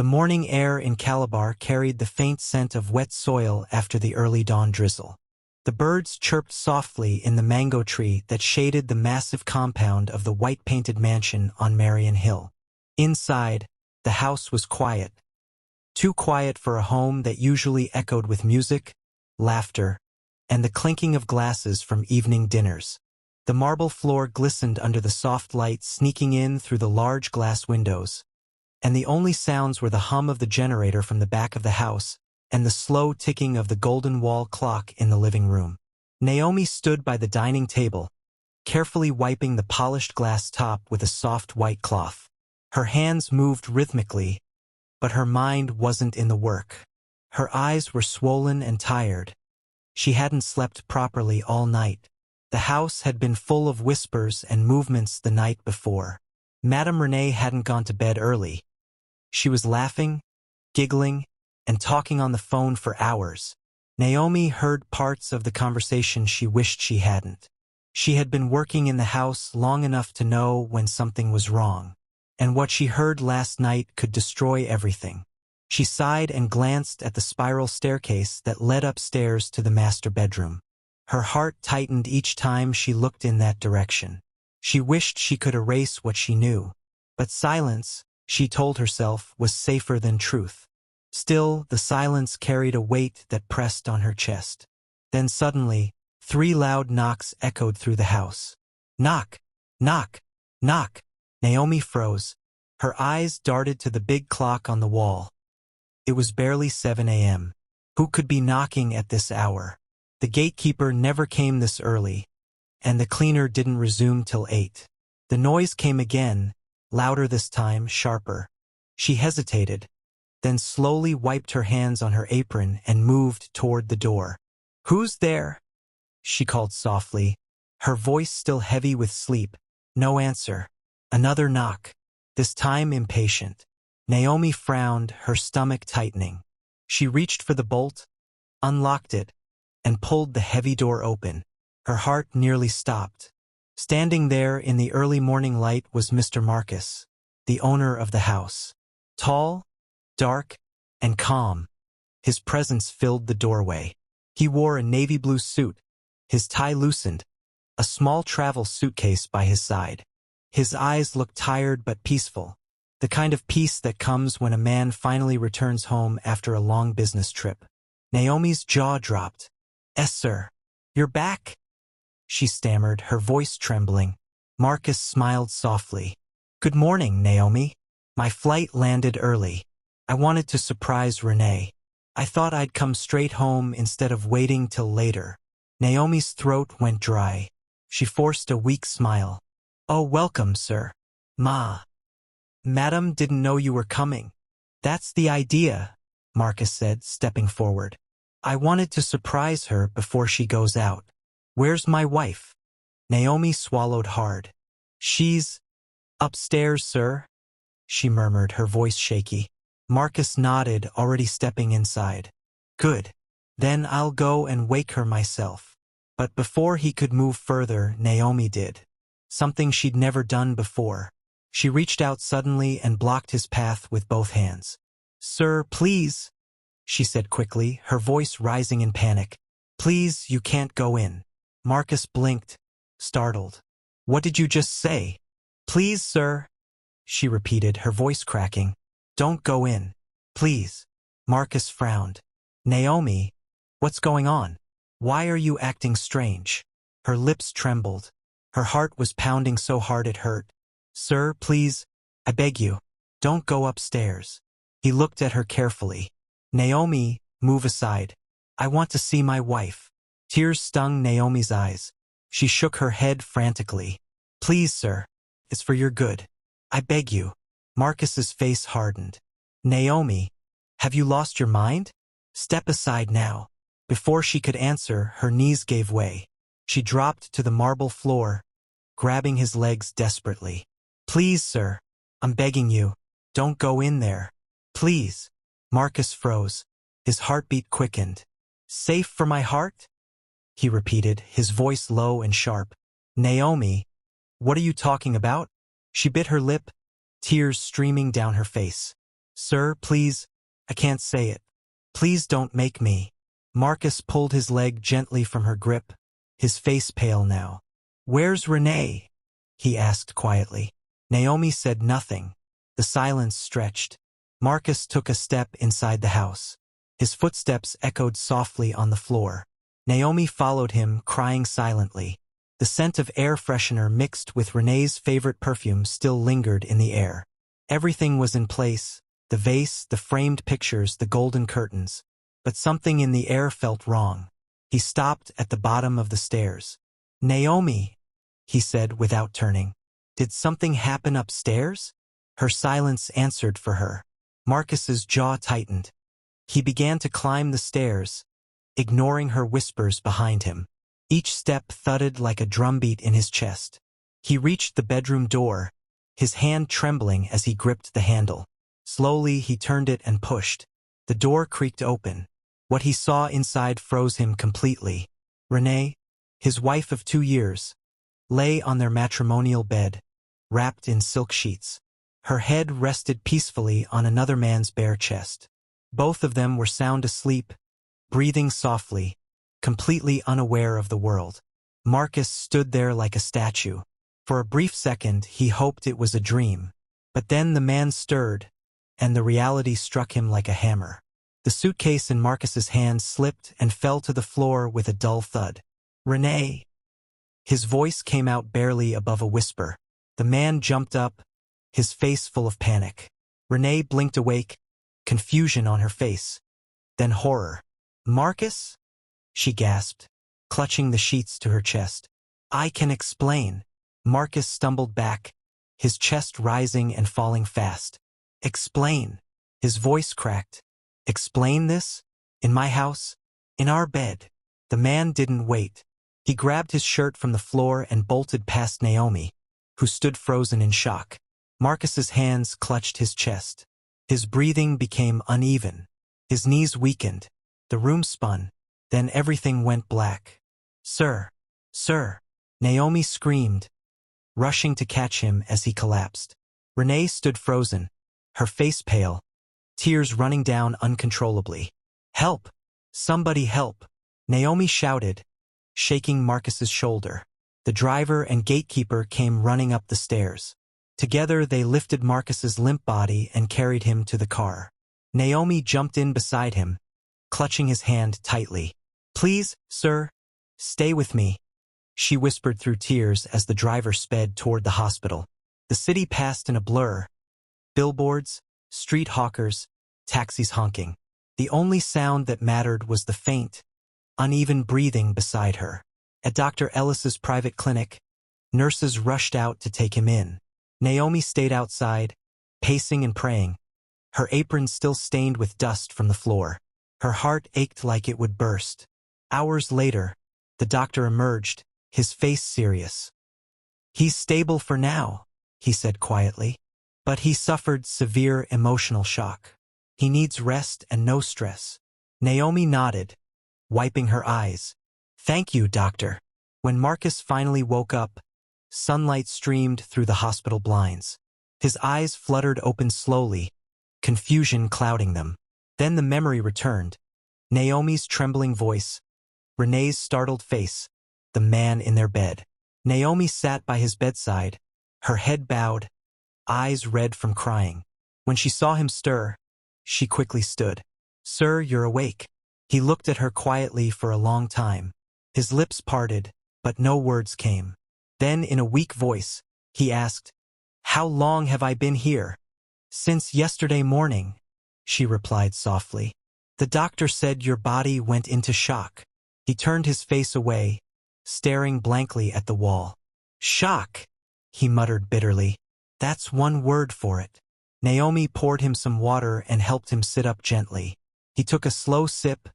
The morning air in Calabar carried the faint scent of wet soil after the early dawn drizzle. The birds chirped softly in the mango tree that shaded the massive compound of the white-painted mansion on Marion Hill. Inside, the house was quiet. Too quiet for a home that usually echoed with music, laughter, and the clinking of glasses from evening dinners. The marble floor glistened under the soft light sneaking in through the large glass windows, and the only sounds were the hum of the generator from the back of the house and the slow ticking of the golden wall clock in the living room. Naomi stood by the dining table, carefully wiping the polished glass top with a soft white cloth. Her hands moved rhythmically, but her mind wasn't in the work. Her eyes were swollen and tired. She hadn't slept properly all night. The house had been full of whispers and movements the night before. Madame Renee hadn't gone to bed early. She was laughing, giggling, and talking on the phone for hours. Naomi heard parts of the conversation she wished she hadn't. She had been working in the house long enough to know when something was wrong, and what she heard last night could destroy everything. She sighed and glanced at the spiral staircase that led upstairs to the master bedroom. Her heart tightened each time she looked in that direction. She wished she could erase what she knew, but silence, she told herself, was safer than truth. Still, the silence carried a weight that pressed on her chest. Then suddenly, 3 loud knocks echoed through the house. Knock! Knock! Knock! Naomi froze. Her eyes darted to the big clock on the wall. It was barely 7 a.m. Who could be knocking at this hour? The gatekeeper never came this early, and the cleaner didn't resume till 8. The noise came again, louder this time, sharper. She hesitated, then slowly wiped her hands on her apron and moved toward the door. "Who's there?" she called softly, her voice still heavy with sleep. No answer. Another knock, this time impatient. Naomi frowned, her stomach tightening. She reached for the bolt, unlocked it, and pulled the heavy door open. Her heart nearly stopped. Standing there in the early morning light was Mr. Marcus, the owner of the house. Tall, dark, and calm, his presence filled the doorway. He wore a navy blue suit, his tie loosened, a small travel suitcase by his side. His eyes looked tired but peaceful, the kind of peace that comes when a man finally returns home after a long business trip. Naomi's jaw dropped. "Yes, sir. You're back?" she stammered, her voice trembling. Marcus smiled softly. "Good morning, Naomi. My flight landed early. I wanted to surprise Renee. I thought I'd come straight home instead of waiting till later." Naomi's throat went dry. She forced a weak smile. "Oh, welcome, sir. Madam didn't know you were coming." "That's the idea," Marcus said, stepping forward. "I wanted to surprise her before she goes out." "Where's my wife?" Naomi swallowed hard. "She's upstairs, sir," she murmured, her voice shaky. Marcus nodded, already stepping inside. "Good. Then I'll go and wake her myself." But before he could move further, Naomi did. Something she'd never done before. She reached out suddenly and blocked his path with both hands. "Sir, please," she said quickly, her voice rising in panic. "Please, you can't go in." Marcus blinked, startled. "What did you just say?" "Please, sir," she repeated, her voice cracking. "Don't go in. Please." Marcus frowned. "Naomi, what's going on? Why are you acting strange?" Her lips trembled. Her heart was pounding so hard it hurt. "Sir, please, I beg you, don't go upstairs." He looked at her carefully. "Naomi, move aside. I want to see my wife." Tears stung Naomi's eyes. She shook her head frantically. "Please, sir, it's for your good. I beg you." Marcus's face hardened. "Naomi, have you lost your mind? Step aside now." Before she could answer, her knees gave way. She dropped to the marble floor, grabbing his legs desperately. "Please, sir, I'm begging you, don't go in there. Please." Marcus froze. His heartbeat quickened. "Safe for my heart?" he repeated, his voice low and sharp. "Naomi, what are you talking about?" She bit her lip, tears streaming down her face. Sir, please, I can't say it. Please don't make me. Marcus pulled his leg gently from her grip, his face pale now. Where's Renee? He asked quietly. Naomi said nothing. The silence stretched. Marcus took a step inside the house. His footsteps echoed softly on the floor. Naomi followed him, crying silently. The scent of air freshener mixed with Renee's favorite perfume still lingered in the air. Everything was in place, the vase, the framed pictures, the golden curtains. But something in the air felt wrong. He stopped at the bottom of the stairs. Naomi, he said without turning. Did something happen upstairs? Her silence answered for her. Marcus's jaw tightened. He began to climb the stairs, ignoring her whispers behind him. Each step thudded like a drumbeat in his chest. He reached the bedroom door, his hand trembling as he gripped the handle. Slowly he turned it and pushed. The door creaked open. What he saw inside froze him completely. Renee, his wife of 2 years, lay on their matrimonial bed, wrapped in silk sheets. Her head rested peacefully on another man's bare chest. Both of them were sound asleep, breathing softly, completely unaware of the world. Marcus stood there like a statue. For a brief second, he hoped it was a dream. But then the man stirred, and the reality struck him like a hammer. The suitcase in Marcus's hand slipped and fell to the floor with a dull thud. Renee. His voice came out barely above a whisper. The man jumped up, his face full of panic. Renee blinked awake, confusion on her face. Then horror. Marcus? She gasped, clutching the sheets to her chest. I can explain. Marcus stumbled back, his chest rising and falling fast. Explain. His voice cracked. Explain this? In my house? In our bed? The man didn't wait. He grabbed his shirt from the floor and bolted past Naomi, who stood frozen in shock. Marcus's hands clutched his chest. His breathing became uneven. His knees weakened. The room spun. Then everything went black. Sir! Sir! Naomi screamed, rushing to catch him as he collapsed. Renee stood frozen, her face pale, tears running down uncontrollably. Help! Somebody help! Naomi shouted, shaking Marcus's shoulder. The driver and gatekeeper came running up the stairs. Together they lifted Marcus's limp body and carried him to the car. Naomi jumped in beside him, clutching his hand tightly. Please, sir, stay with me, she whispered through tears as the driver sped toward the hospital. The city passed in a blur. Billboards, street hawkers, taxis honking. The only sound that mattered was the faint, uneven breathing beside her. At Dr. Ellis's private clinic, nurses rushed out to take him in. Naomi stayed outside, pacing and praying, her apron still stained with dust from the floor. Her heart ached like it would burst. Hours later, the doctor emerged, his face serious. He's stable for now, he said quietly, but he suffered severe emotional shock. He needs rest and no stress. Naomi nodded, wiping her eyes. Thank you, doctor. When Marcus finally woke up, sunlight streamed through the hospital blinds. His eyes fluttered open slowly, confusion clouding them. Then the memory returned. Naomi's trembling voice, Renee's startled face, the man in their bed. Naomi sat by his bedside, her head bowed, eyes red from crying. When she saw him stir, she quickly stood. Sir, you're awake. He looked at her quietly for a long time. His lips parted, but no words came. Then, in a weak voice, he asked, How long have I been here? Since yesterday morning, she replied softly. The doctor said your body went into shock. He turned his face away, staring blankly at the wall. Shock, he muttered bitterly. That's one word for it. Naomi poured him some water and helped him sit up gently. He took a slow sip,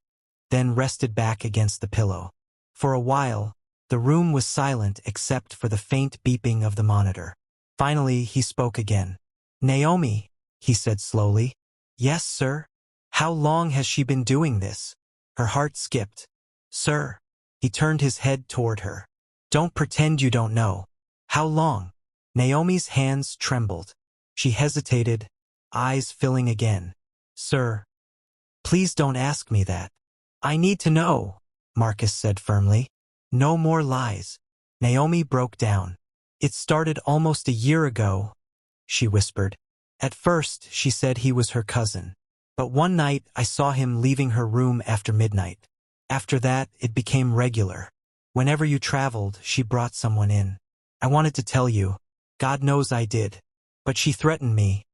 then rested back against the pillow. For a while, the room was silent except for the faint beeping of the monitor. Finally, he spoke again. Naomi, he said slowly. Yes, sir. How long has she been doing this? Her heart skipped. Sir. He turned his head toward her. Don't pretend you don't know. How long? Naomi's hands trembled. She hesitated, eyes filling again. "Sir, please don't ask me that. I need to know," Marcus said firmly. "No more lies." Naomi broke down. "It started almost a year ago," she whispered. "At first, she said he was her cousin. But one night, I saw him leaving her room after midnight. After that, it became regular. Whenever you traveled, she brought someone in. I wanted to tell you. God knows I did. But she threatened me.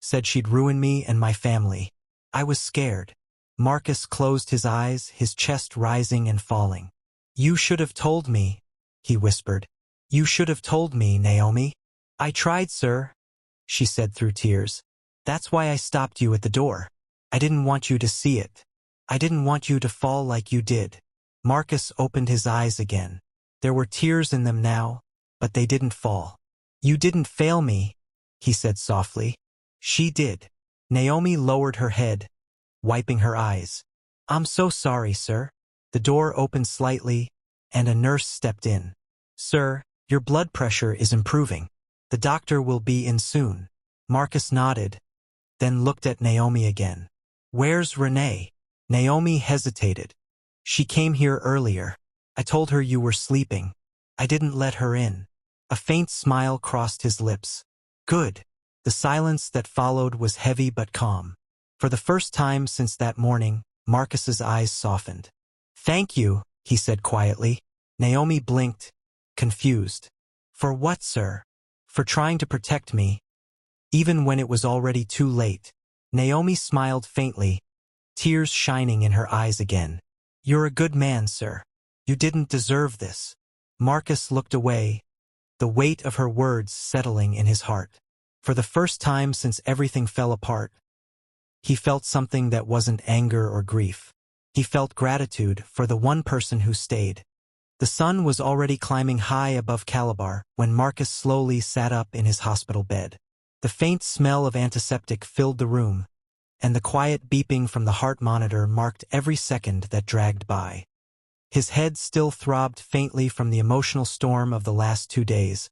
Said she'd ruin me and my family. I was scared." Marcus closed his eyes, his chest rising and falling. "You should have told me," he whispered. "You should have told me, Naomi." "I tried, sir," she said through tears. "That's why I stopped you at the door. I didn't want you to see it. I didn't want you to fall like you did." Marcus opened his eyes again. There were tears in them now, but they didn't fall. "You didn't fail me," he said softly. "She did." Naomi lowered her head, wiping her eyes. "I'm so sorry, sir." The door opened slightly, and a nurse stepped in. "Sir, your blood pressure is improving. The doctor will be in soon." Marcus nodded, then looked at Naomi again. "Where's Renee?" Naomi hesitated. "She came here earlier. I told her you were sleeping. I didn't let her in." A faint smile crossed his lips. "Good." The silence that followed was heavy but calm. For the first time since that morning, Marcus's eyes softened. "Thank you," he said quietly. Naomi blinked, confused. "For what, sir?" "For trying to protect me, even when it was already too late." Naomi smiled faintly, tears shining in her eyes again. "You're a good man, sir. You didn't deserve this." Marcus looked away, the weight of her words settling in his heart. For the first time since everything fell apart, he felt something that wasn't anger or grief. He felt gratitude for the one person who stayed. The sun was already climbing high above Calabar when Marcus slowly sat up in his hospital bed. The faint smell of antiseptic filled the room, and the quiet beeping from the heart monitor marked every second that dragged by. His head still throbbed faintly from the emotional storm of the last 2 days,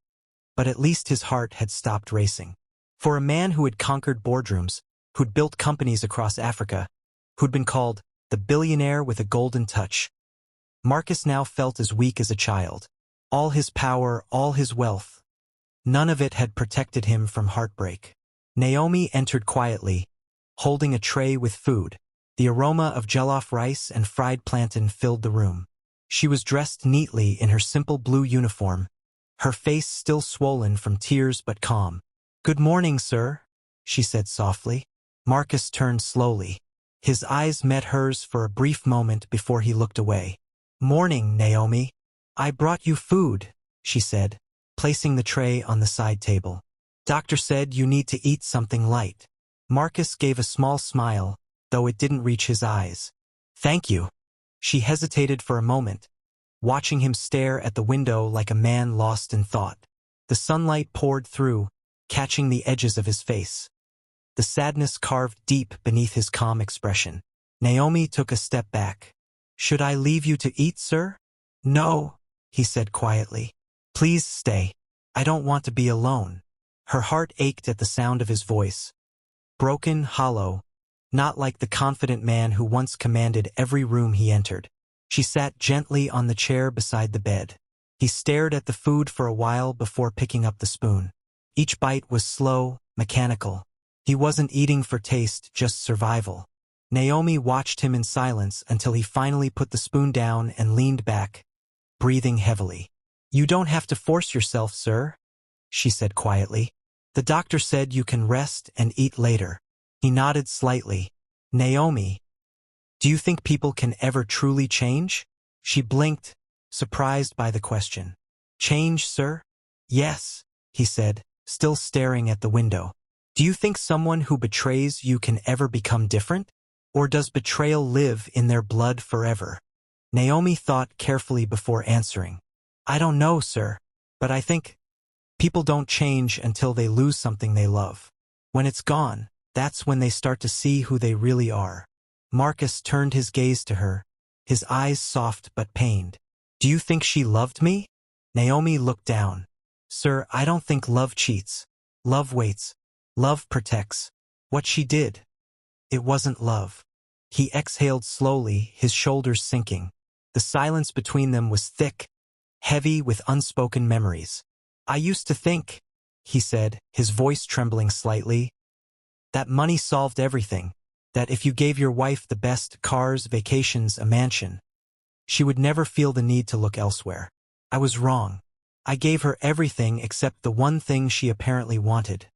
but at least his heart had stopped racing. For a man who had conquered boardrooms, who'd built companies across Africa, who'd been called the billionaire with a golden touch, Marcus now felt as weak as a child. All his power, all his wealth, none of it had protected him from heartbreak. Naomi entered quietly, holding a tray with food. The aroma of jollof rice and fried plantain filled the room. She was dressed neatly in her simple blue uniform, her face still swollen from tears but calm. "Good morning, sir," she said softly. Marcus turned slowly. His eyes met hers for a brief moment before he looked away. "Morning, Naomi. I brought you food," she said, placing the tray on the side table. "Doctor said you need to eat something light." Marcus gave a small smile, though it didn't reach his eyes. "Thank you." She hesitated for a moment, watching him stare at the window like a man lost in thought. The sunlight poured through, catching the edges of his face. The sadness carved deep beneath his calm expression. Naomi took a step back. "Should I leave you to eat, sir?" "No," he said quietly. "Please stay. I don't want to be alone." Her heart ached at the sound of his voice. Broken, hollow, not like the confident man who once commanded every room he entered. She sat gently on the chair beside the bed. He stared at the food for a while before picking up the spoon. Each bite was slow, mechanical. He wasn't eating for taste, just survival. Naomi watched him in silence until he finally put the spoon down and leaned back, breathing heavily. "You don't have to force yourself, sir," she said quietly. "The doctor said you can rest and eat later." He nodded slightly. "Naomi, do you think people can ever truly change?" She blinked, surprised by the question. "Change, sir?" "Yes," he said, still staring at the window. "Do you think someone who betrays you can ever become different? Or does betrayal live in their blood forever?" Naomi thought carefully before answering. "I don't know, sir, but I think people don't change until they lose something they love. When it's gone, that's when they start to see who they really are." Marcus turned his gaze to her, his eyes soft but pained. "Do you think she loved me?" Naomi looked down. "Sir, I don't think love cheats. Love waits. Love protects." What she did. It wasn't love. He exhaled slowly, his shoulders sinking. The silence between them was thick, heavy with unspoken memories. I used to think, he said, his voice trembling slightly, that money solved everything, that if you gave your wife the best, cars, vacations, a mansion, she would never feel the need to look elsewhere. I was wrong. I gave her everything except the one thing she apparently wanted.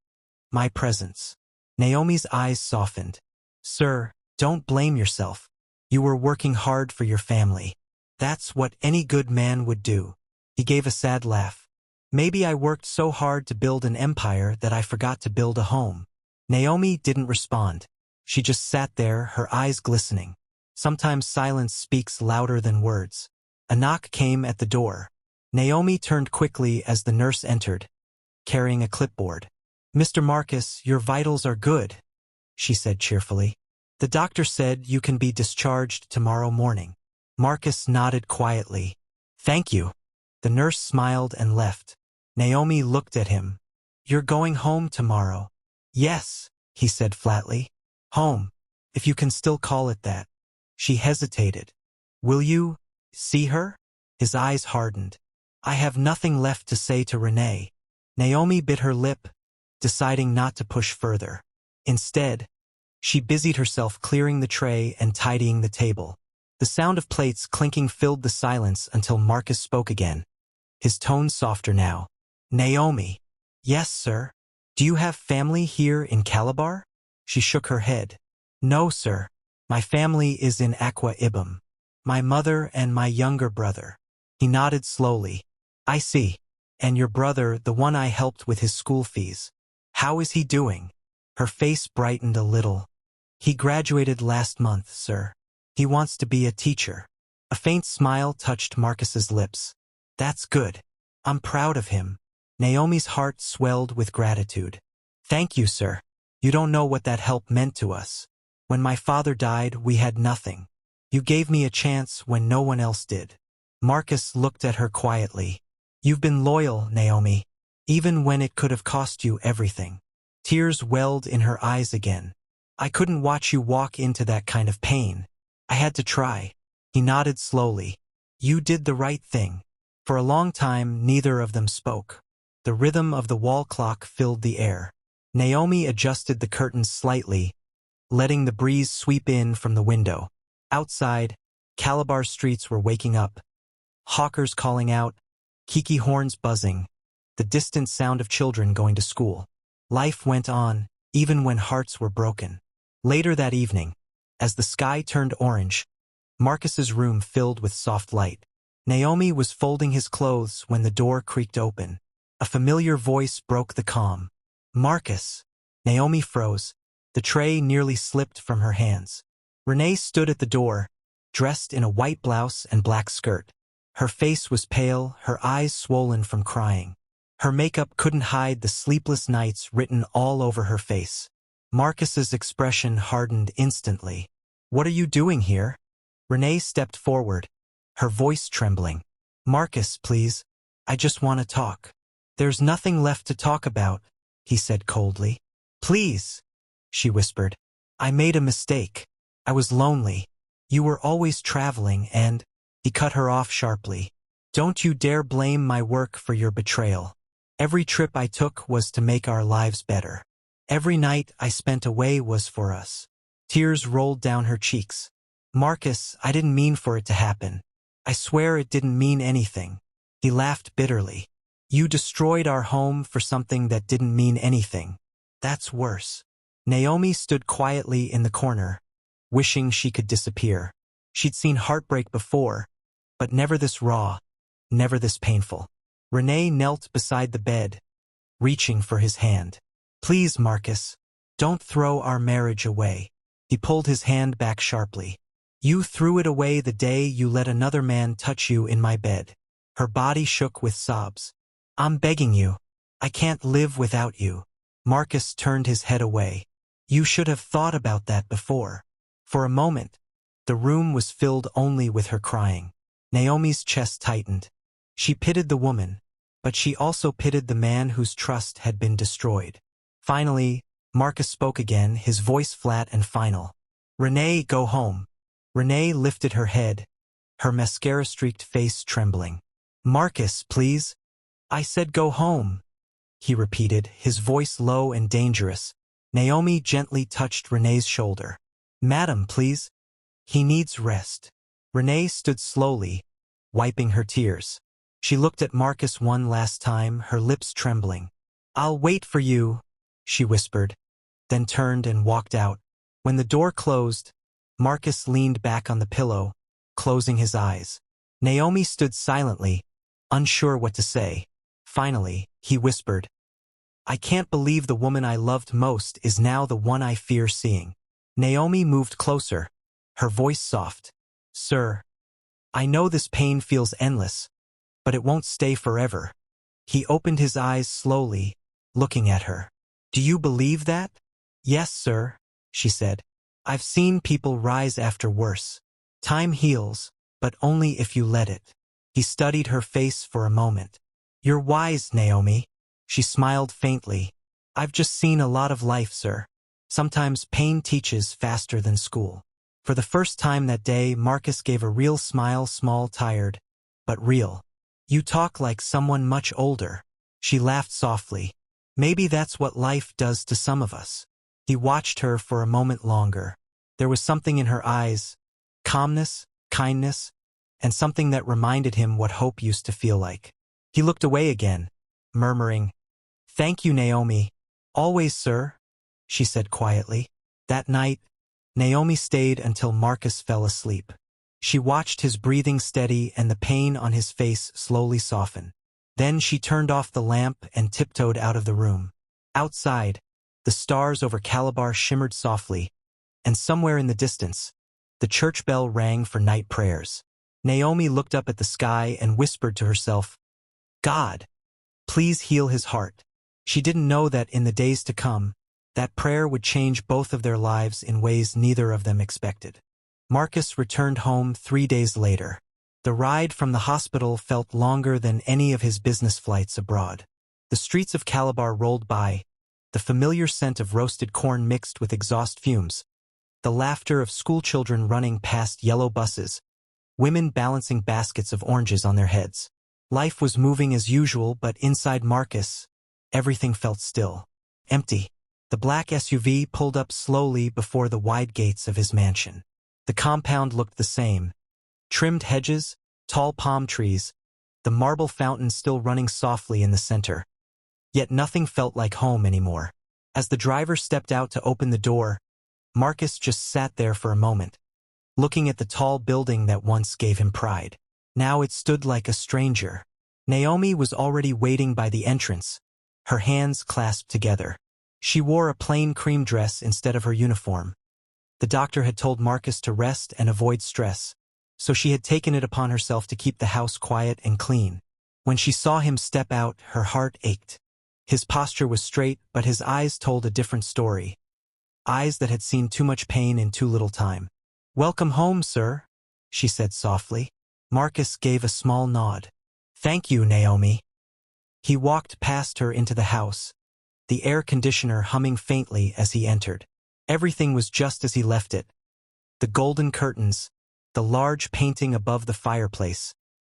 My presence. Naomi's eyes softened. Sir, don't blame yourself. You were working hard for your family. That's what any good man would do. He gave a sad laugh. Maybe I worked so hard to build an empire that I forgot to build a home. Naomi didn't respond. She just sat there, her eyes glistening. Sometimes silence speaks louder than words. A knock came at the door. Naomi turned quickly as the nurse entered, carrying a clipboard. Mr. Marcus, your vitals are good, she said cheerfully. The doctor said you can be discharged tomorrow morning. Marcus nodded quietly. Thank you. The nurse smiled and left. Naomi looked at him. You're going home tomorrow. Yes, he said flatly. Home, if you can still call it that. She hesitated. Will you see her? His eyes hardened. I have nothing left to say to Renee. Naomi bit her lip, deciding not to push further. Instead, she busied herself clearing the tray and tidying the table. The sound of plates clinking filled the silence until Marcus spoke again. His tone softer now. Naomi. Yes, sir. Do you have family here in Calabar? She shook her head. No, sir. My family is in Aqua Ibum. My mother and my younger brother. He nodded slowly. I see. And your brother, the one I helped with his school fees. How is he doing? Her face brightened a little. He graduated last month, sir. He wants to be a teacher. A faint smile touched Marcus's lips. That's good. I'm proud of him. Naomi's heart swelled with gratitude. Thank you, sir. You don't know what that help meant to us. When my father died, we had nothing. You gave me a chance when no one else did. Marcus looked at her quietly. You've been loyal, Naomi, even when it could have cost you everything. Tears welled in her eyes again. I couldn't watch you walk into that kind of pain. I had to try. He nodded slowly. You did the right thing. For a long time, neither of them spoke. The rhythm of the wall clock filled the air. Naomi adjusted the curtains slightly, letting the breeze sweep in from the window. Outside, Calabar streets were waking up. Hawkers calling out, kiki horns buzzing, the distant sound of children going to school. Life went on, even when hearts were broken. Later that evening, as the sky turned orange, Marcus's room filled with soft light. Naomi was folding his clothes when the door creaked open. A familiar voice broke the calm. Marcus. Naomi froze. The tray nearly slipped from her hands. Renee stood at the door, dressed in a white blouse and black skirt. Her face was pale, her eyes swollen from crying. Her makeup couldn't hide the sleepless nights written all over her face. Marcus's expression hardened instantly. What are you doing here? Renee stepped forward, her voice trembling. Marcus, please. I just want to talk. There's nothing left to talk about, he said coldly. Please, she whispered. I made a mistake. I was lonely. You were always traveling and… He cut her off sharply. Don't you dare blame my work for your betrayal. Every trip I took was to make our lives better. Every night I spent away was for us. Tears rolled down her cheeks. Marcus, I didn't mean for it to happen. I swear it didn't mean anything. He laughed bitterly. You destroyed our home for something that didn't mean anything. That's worse. Naomi stood quietly in the corner, wishing she could disappear. She'd seen heartbreak before, but never this raw, never this painful. Renee knelt beside the bed, reaching for his hand. Please, Marcus, don't throw our marriage away. He pulled his hand back sharply. You threw it away the day you let another man touch you in my bed. Her body shook with sobs. I'm begging you. I can't live without you. Marcus turned his head away. You should have thought about that before. For a moment, the room was filled only with her crying. Naomi's chest tightened. She pitied the woman, but she also pitied the man whose trust had been destroyed. Finally, Marcus spoke again, his voice flat and final. Renee, go home. Renee lifted her head, her mascara-streaked face trembling. Marcus, please. I said go home, he repeated, his voice low and dangerous. Naomi gently touched Renee's shoulder. Madam, please. He needs rest. Renee stood slowly, wiping her tears. She looked at Marcus one last time, her lips trembling. I'll wait for you, she whispered, then turned and walked out. When the door closed, Marcus leaned back on the pillow, closing his eyes. Naomi stood silently, unsure what to say. Finally, he whispered, I can't believe the woman I loved most is now the one I fear seeing. Naomi moved closer, her voice soft. Sir, I know this pain feels endless, but it won't stay forever. He opened his eyes slowly, looking at her. Do you believe that? Yes, sir, she said. I've seen people rise after worse. Time heals, but only if you let it. He studied her face for a moment. You're wise, Naomi. She smiled faintly. I've just seen a lot of life, sir. Sometimes pain teaches faster than school. For the first time that day, Marcus gave a real smile, small, tired, but real. You talk like someone much older. She laughed softly. Maybe that's what life does to some of us. He watched her for a moment longer. There was something in her eyes, calmness, kindness, and something that reminded him what hope used to feel like. He looked away again, murmuring, Thank you, Naomi. Always, sir, she said quietly. That night, Naomi stayed until Marcus fell asleep. She watched his breathing steady and the pain on his face slowly soften. Then she turned off the lamp and tiptoed out of the room. Outside, the stars over Calabar shimmered softly, and somewhere in the distance, the church bell rang for night prayers. Naomi looked up at the sky and whispered to herself, God, please heal his heart. She didn't know that in the days to come, that prayer would change both of their lives in ways neither of them expected. Marcus returned home 3 days later. The ride from the hospital felt longer than any of his business flights abroad. The streets of Calabar rolled by, the familiar scent of roasted corn mixed with exhaust fumes, the laughter of schoolchildren running past yellow buses, women balancing baskets of oranges on their heads. Life was moving as usual, but inside Marcus, everything felt still, empty. The black SUV pulled up slowly before the wide gates of his mansion. The compound looked the same. Trimmed hedges, tall palm trees, the marble fountain still running softly in the center. Yet nothing felt like home anymore. As the driver stepped out to open the door, Marcus just sat there for a moment, looking at the tall building that once gave him pride. Now it stood like a stranger. Naomi was already waiting by the entrance, her hands clasped together. She wore a plain cream dress instead of her uniform. The doctor had told Marcus to rest and avoid stress, so she had taken it upon herself to keep the house quiet and clean. When she saw him step out, her heart ached. His posture was straight, but his eyes told a different story. Eyes that had seen too much pain in too little time. Welcome home, sir, she said softly. Marcus gave a small nod. Thank you, Naomi. He walked past her into the house, the air conditioner humming faintly as he entered. Everything was just as he left it. The golden curtains, the large painting above the fireplace,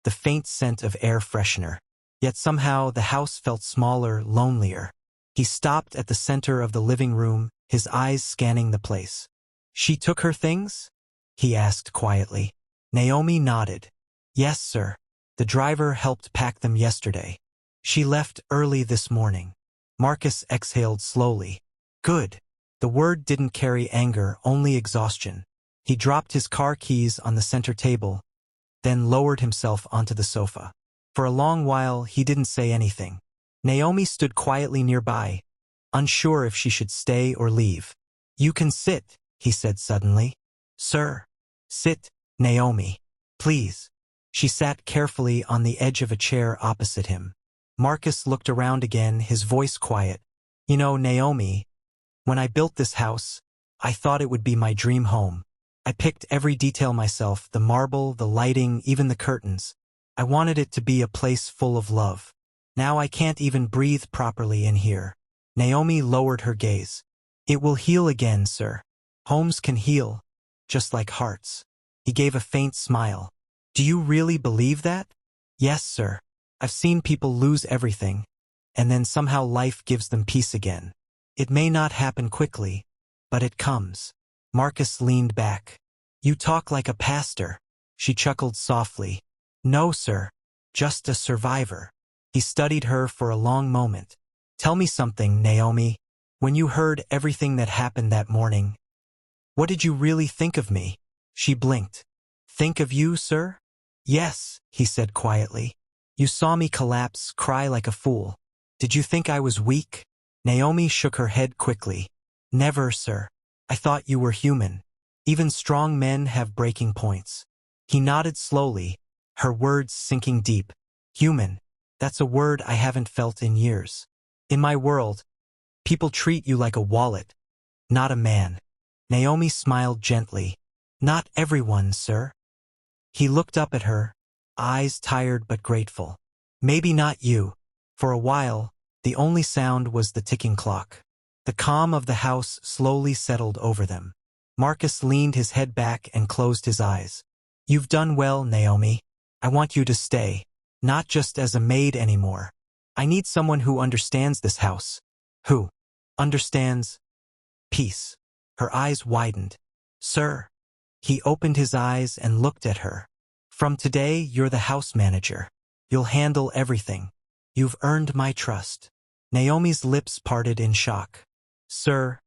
the faint scent of air freshener. Yet somehow the house felt smaller, lonelier. He stopped at the center of the living room, his eyes scanning the place. She took her things? He asked quietly. Naomi nodded. Yes, sir. The driver helped pack them yesterday. She left early this morning. Marcus exhaled slowly. Good. The word didn't carry anger, only exhaustion. He dropped his car keys on the center table, then lowered himself onto the sofa. For a long while, he didn't say anything. Naomi stood quietly nearby, unsure if she should stay or leave. You can sit, he said suddenly. Sir. Sit, Naomi. Please. She sat carefully on the edge of a chair opposite him. Marcus looked around again, his voice quiet. You know, Naomi, when I built this house, I thought it would be my dream home. I picked every detail myself, the marble, the lighting, even the curtains. I wanted it to be a place full of love. Now I can't even breathe properly in here. Naomi lowered her gaze. It will heal again, sir. Homes can heal, just like hearts. He gave a faint smile. Do you really believe that? Yes, sir. I've seen people lose everything, and then somehow life gives them peace again. It may not happen quickly, but it comes. Marcus leaned back. You talk like a pastor. She chuckled softly. No, sir. Just a survivor. He studied her for a long moment. Tell me something, Naomi. When you heard everything that happened that morning, what did you really think of me? She blinked. Think of you, sir? Yes, he said quietly. You saw me collapse, cry like a fool. Did you think I was weak? Naomi shook her head quickly. Never, sir. I thought you were human. Even strong men have breaking points. He nodded slowly, her words sinking deep. Human. That's a word I haven't felt in years. In my world, people treat you like a wallet, not a man. Naomi smiled gently. Not everyone, sir. He looked up at her, eyes tired but grateful. Maybe not you. For a while, the only sound was the ticking clock. The calm of the house slowly settled over them. Marcus leaned his head back and closed his eyes. You've done well, Naomi. I want you to stay. Not just as a maid anymore. I need someone who understands this house. Who understands peace. Her eyes widened. Sir. He opened his eyes and looked at her. From today, you're the house manager. You'll handle everything. You've earned my trust. Naomi's lips parted in shock. Sir,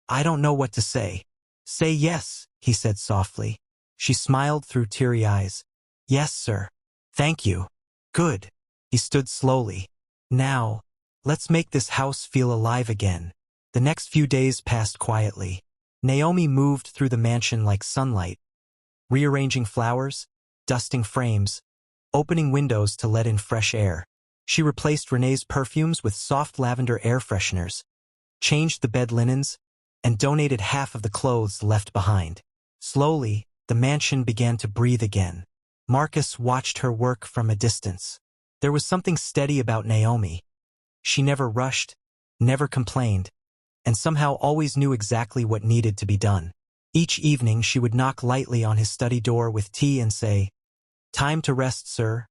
I don't know what to say. Say yes, he said softly. She smiled through teary eyes. Yes, sir. Thank you. Good. He stood slowly. Now, let's make this house feel alive again. The next few days passed quietly. Naomi moved through the mansion like sunlight, rearranging flowers, dusting frames, opening windows to let in fresh air. She replaced Renee's perfumes with soft lavender air fresheners, changed the bed linens, and donated half of the clothes left behind. Slowly, the mansion began to breathe again. Marcus watched her work from a distance. There was something steady about Naomi. She never rushed, never complained, and somehow always knew exactly what needed to be done. Each evening she would knock lightly on his study door with tea and say, "Time to rest, sir."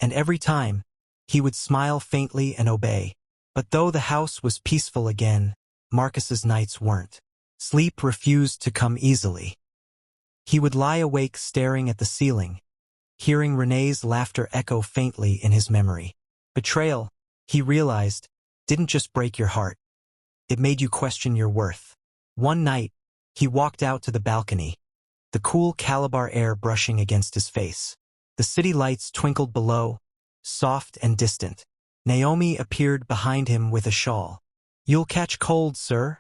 And every time, he would smile faintly and obey. But though the house was peaceful again, Marcus's nights weren't. Sleep refused to come easily. He would lie awake staring at the ceiling, hearing Renee's laughter echo faintly in his memory. Betrayal, he realized, didn't just break your heart. It made you question your worth. One night, he walked out to the balcony, the cool Calabar air brushing against his face. The city lights twinkled below, soft and distant. Naomi appeared behind him with a shawl. "You'll catch cold, sir,"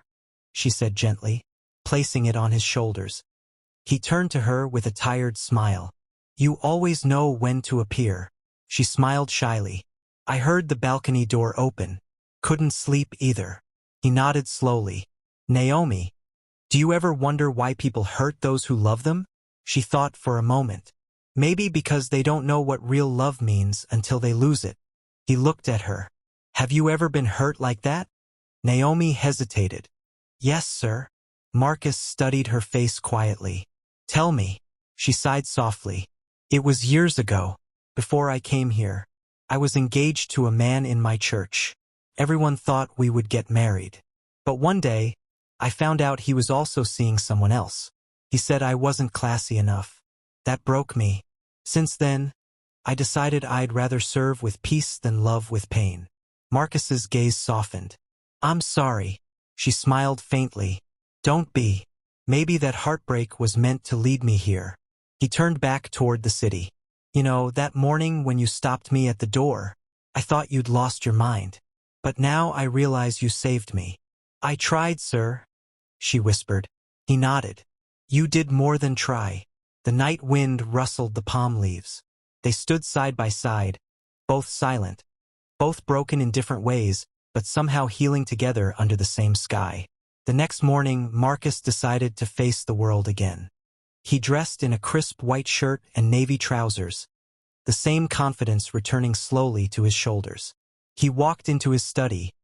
she said gently, placing it on his shoulders. He turned to her with a tired smile. "You always know when to appear." She smiled shyly. "I heard the balcony door open. Couldn't sleep either." He nodded slowly. "Naomi, do you ever wonder why people hurt those who love them?" She thought for a moment. Maybe because they don't know what real love means until they lose it. He looked at her. "Have you ever been hurt like that?" Naomi hesitated. "Yes, sir." Marcus studied her face quietly. "Tell me." She sighed softly. "It was years ago, before I came here. I was engaged to a man in my church. Everyone thought we would get married. But one day, I found out he was also seeing someone else. He said I wasn't classy enough. That broke me. Since then, I decided I'd rather serve with peace than love with pain." Marcus's gaze softened. "I'm sorry." She smiled faintly. "Don't be. Maybe that heartbreak was meant to lead me here." He turned back toward the city. "You know, that morning when you stopped me at the door, I thought you'd lost your mind. But now I realize you saved me." "I tried, sir," she whispered. He nodded. "You did more than try." The night wind rustled the palm leaves. They stood side by side, both silent, both broken in different ways, but somehow healing together under the same sky. The next morning, Marcus decided to face the world again. He dressed in a crisp white shirt and navy trousers, the same confidence returning slowly to his shoulders. He walked into his study,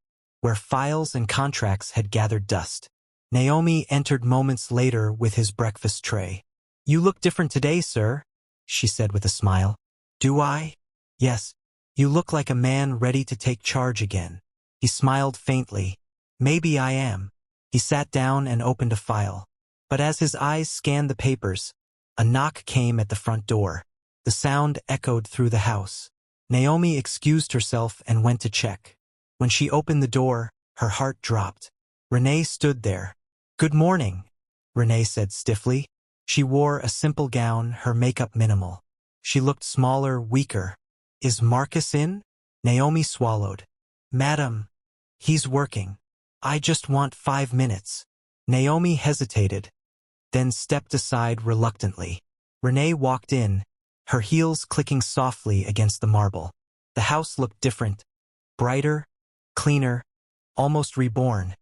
where files and contracts had gathered dust. Naomi entered moments later with his breakfast tray. "You look different today, sir," she said with a smile. "Do I?" "Yes. You look like a man ready to take charge again." He smiled faintly. "Maybe I am." He sat down and opened a file. But as his eyes scanned the papers, a knock came at the front door. The sound echoed through the house. Naomi excused herself and went to check. When she opened the door, her heart dropped. Renee stood there. "Good morning," Renee said stiffly. She wore a simple gown, her makeup minimal. She looked smaller, weaker. "Is Marcus in?" Naomi swallowed. "Madam, he's working. I just want 5 minutes." Naomi hesitated, then stepped aside reluctantly. Renee walked in, her heels clicking softly against the marble. The house looked different, brighter, cleaner, almost reborn.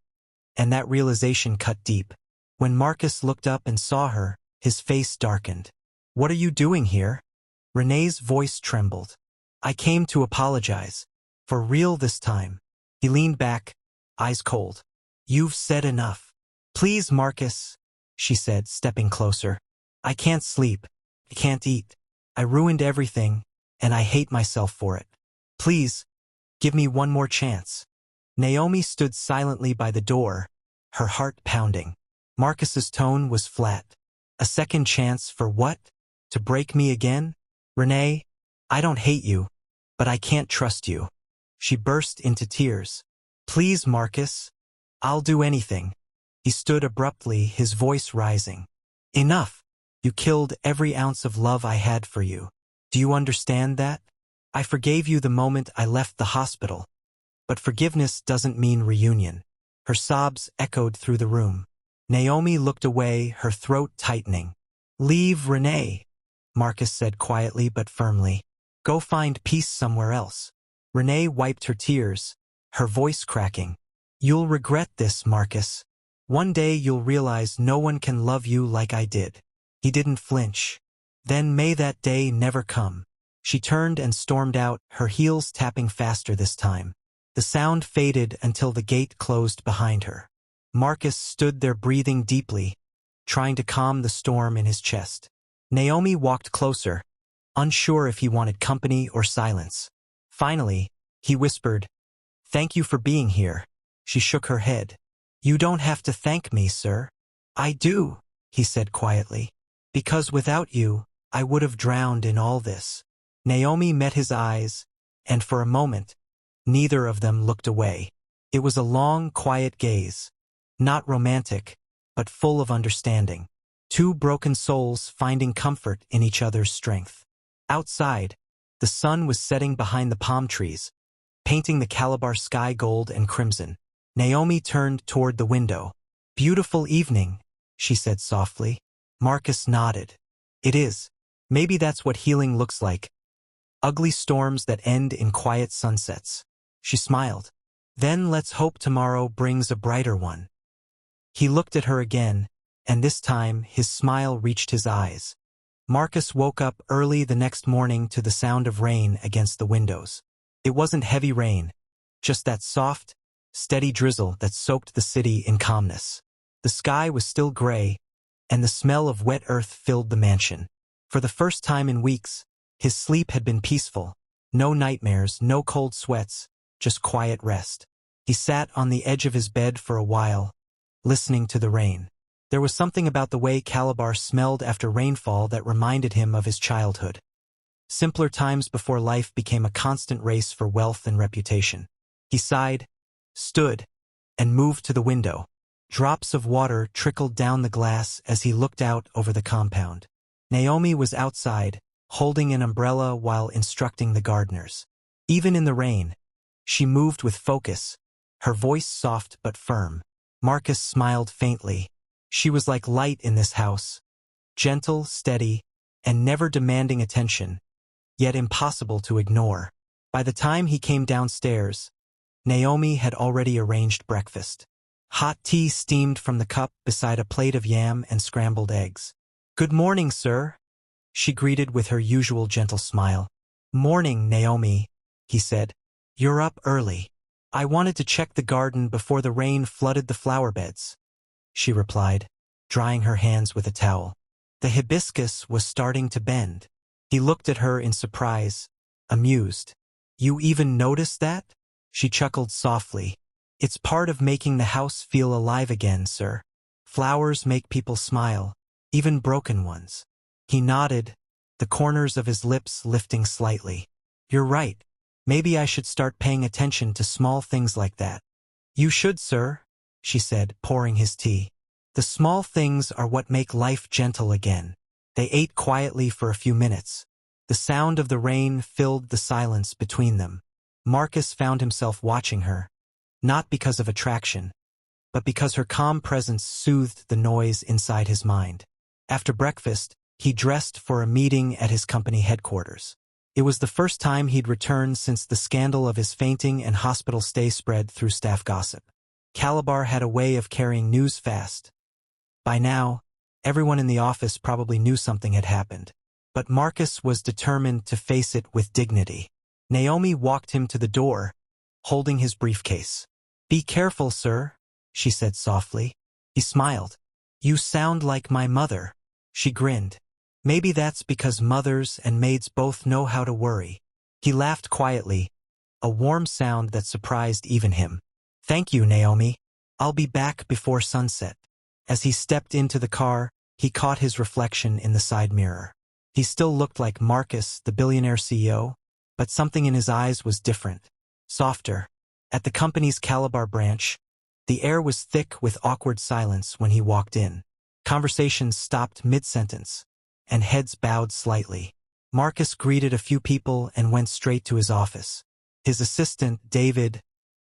And that realization cut deep. When Marcus looked up and saw her, his face darkened. "What are you doing here?" Renee's voice trembled. "I came to apologize. For real this time." He leaned back, eyes cold. "You've said enough." "Please, Marcus," she said, stepping closer. "I can't sleep. I can't eat. I ruined everything, and I hate myself for it. Please, give me one more chance." Naomi stood silently by the door, her heart pounding. Marcus's tone was flat. "A second chance for what? To break me again?" "Renee, I don't hate you, but I can't trust you." She burst into tears. "Please, Marcus. I'll do anything." He stood abruptly, his voice rising. "Enough. You killed every ounce of love I had for you. Do you understand that? I forgave you the moment I left the hospital. But forgiveness doesn't mean reunion." Her sobs echoed through the room. Naomi looked away, her throat tightening. "Leave Renee," Marcus said quietly but firmly. "Go find peace somewhere else." Renee wiped her tears, her voice cracking. "You'll regret this, Marcus. One day you'll realize no one can love you like I did." He didn't flinch. "Then may that day never come." She turned and stormed out, her heels tapping faster this time. The sound faded until the gate closed behind her. Marcus stood there breathing deeply, trying to calm the storm in his chest. Naomi walked closer, unsure if he wanted company or silence. Finally, he whispered, "Thank you for being here." She shook her head. "You don't have to thank me, sir." "I do," he said quietly. "Because without you, I would have drowned in all this." Naomi met his eyes, and for a moment, neither of them looked away. It was a long, quiet gaze, not romantic, but full of understanding. Two broken souls finding comfort in each other's strength. Outside, the sun was setting behind the palm trees, painting the Calabar sky gold and crimson. Naomi turned toward the window. "Beautiful evening," she said softly. Marcus nodded. "It is. Maybe that's what healing looks like. Ugly storms that end in quiet sunsets." She smiled. "Then let's hope tomorrow brings a brighter one." He looked at her again, and this time his smile reached his eyes. Marcus woke up early the next morning to the sound of rain against the windows. It wasn't heavy rain, just that soft, steady drizzle that soaked the city in calmness. The sky was still gray, and the smell of wet earth filled the mansion. For the first time in weeks, his sleep had been peaceful. No nightmares, no cold sweats, just quiet rest. He sat on the edge of his bed for a while, listening to the rain. There was something about the way Calabar smelled after rainfall that reminded him of his childhood. Simpler times before life became a constant race for wealth and reputation. He sighed, stood, and moved to the window. Drops of water trickled down the glass as he looked out over the compound. Naomi was outside, holding an umbrella while instructing the gardeners. Even in the rain, she moved with focus, her voice soft but firm. Marcus smiled faintly. She was like light in this house, gentle, steady, and never demanding attention, yet impossible to ignore. By the time he came downstairs, Naomi had already arranged breakfast. Hot tea steamed from the cup beside a plate of yam and scrambled eggs. "Good morning, sir," she greeted with her usual gentle smile. "Morning, Naomi," he said. "You're up early. I wanted to check the garden before the rain flooded the flower beds." she replied, drying her hands with a towel. The hibiscus was starting to bend. He looked at her in surprise, amused. You even noticed that? She chuckled softly. It's part of making the house feel alive again, sir. Flowers make people smile, even broken ones. He nodded, the corners of his lips lifting slightly. You're right. Maybe I should start paying attention to small things like that. You should, sir, she said, pouring his tea. The small things are what make life gentle again. They ate quietly for a few minutes. The sound of the rain filled the silence between them. Marcus found himself watching her, not because of attraction, but because her calm presence soothed the noise inside his mind. After breakfast, he dressed for a meeting at his company headquarters. It was the first time he'd returned since the scandal of his fainting and hospital stay spread through staff gossip. Calabar had a way of carrying news fast. By now, everyone in the office probably knew something had happened. But Marcus was determined to face it with dignity. Naomi walked him to the door, holding his briefcase. Be careful, sir, she said softly. He smiled. You sound like my mother. She grinned. Maybe that's because mothers and maids both know how to worry. He laughed quietly, a warm sound that surprised even him. Thank you, Naomi. I'll be back before sunset. As he stepped into the car, he caught his reflection in the side mirror. He still looked like Marcus, the billionaire CEO, but something in his eyes was different, softer. At the company's Calabar branch, the air was thick with awkward silence when he walked in. Conversations stopped mid-sentence, and heads bowed slightly. Marcus greeted a few people and went straight to his office. His assistant, David,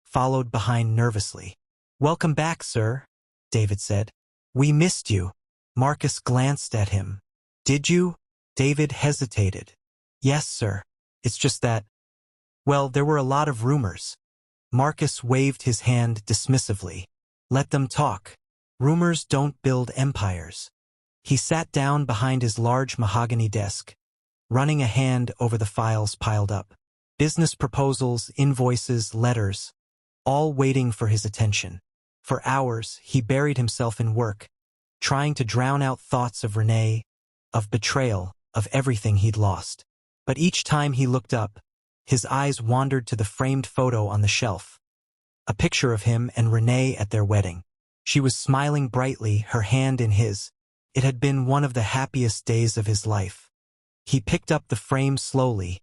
followed behind nervously. Welcome back, sir, David said. We missed you. Marcus glanced at him. Did you? David hesitated. Yes, sir. It's just that, well, there were a lot of rumors. Marcus waved his hand dismissively. Let them talk. Rumors don't build empires. He sat down behind his large mahogany desk, running a hand over the files piled up. Business proposals, invoices, letters, all waiting for his attention. For hours, he buried himself in work, trying to drown out thoughts of Renee, of betrayal, of everything he'd lost. But each time he looked up, his eyes wandered to the framed photo on the shelf. A picture of him and Renee at their wedding. She was smiling brightly, her hand in his. It had been one of the happiest days of his life. He picked up the frame slowly,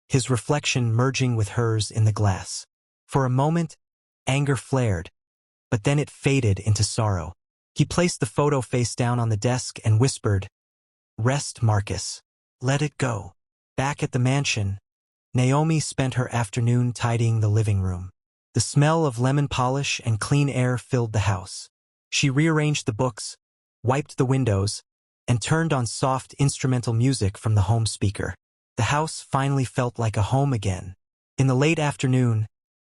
his reflection merging with hers in the glass. For a moment, anger flared, but then it faded into sorrow. He placed the photo face down on the desk and whispered, Rest, Marcus. Let it go. Back at the mansion, Naomi spent her afternoon tidying the living room. The smell of lemon polish and clean air filled the house. She rearranged the books, wiped the windows, and turned on soft instrumental music from the home speaker. The house finally felt like a home again. In the late afternoon,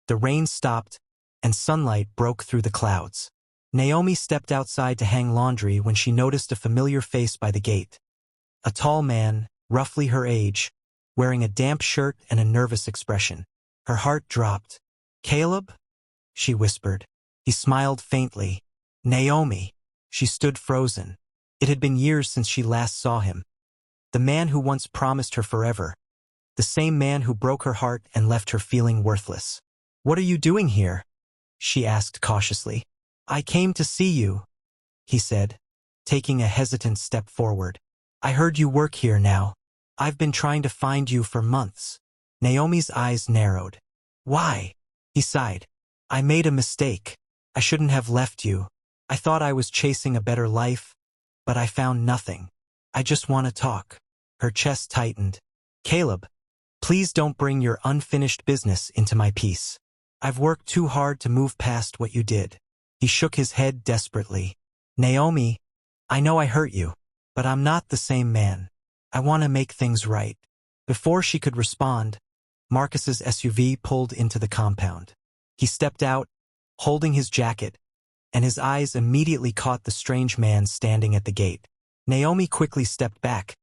the rain stopped and sunlight broke through the clouds. Naomi stepped outside to hang laundry when she noticed a familiar face by the gate. A tall man, roughly her age, wearing a damp shirt and a nervous expression. Her heart dropped. Caleb? She whispered. He smiled faintly. Naomi. She stood frozen. It had been years since she last saw him. The man who once promised her forever. The same man who broke her heart and left her feeling worthless. What are you doing here? She asked cautiously. I came to see you, he said, taking a hesitant step forward. I heard you work here now. I've been trying to find you for months. Naomi's eyes narrowed. Why? He sighed. I made a mistake. I shouldn't have left you. I thought I was chasing a better life, but I found nothing. I just want to talk. Her chest tightened. Caleb, please don't bring your unfinished business into my peace. I've worked too hard to move past what you did. He shook his head desperately. Naomi, I know I hurt you, but I'm not the same man. I want to make things right. Before she could respond, Marcus's SUV pulled into the compound. He stepped out, holding his jacket, and his eyes immediately caught the strange man standing at the gate. Naomi quickly stepped back,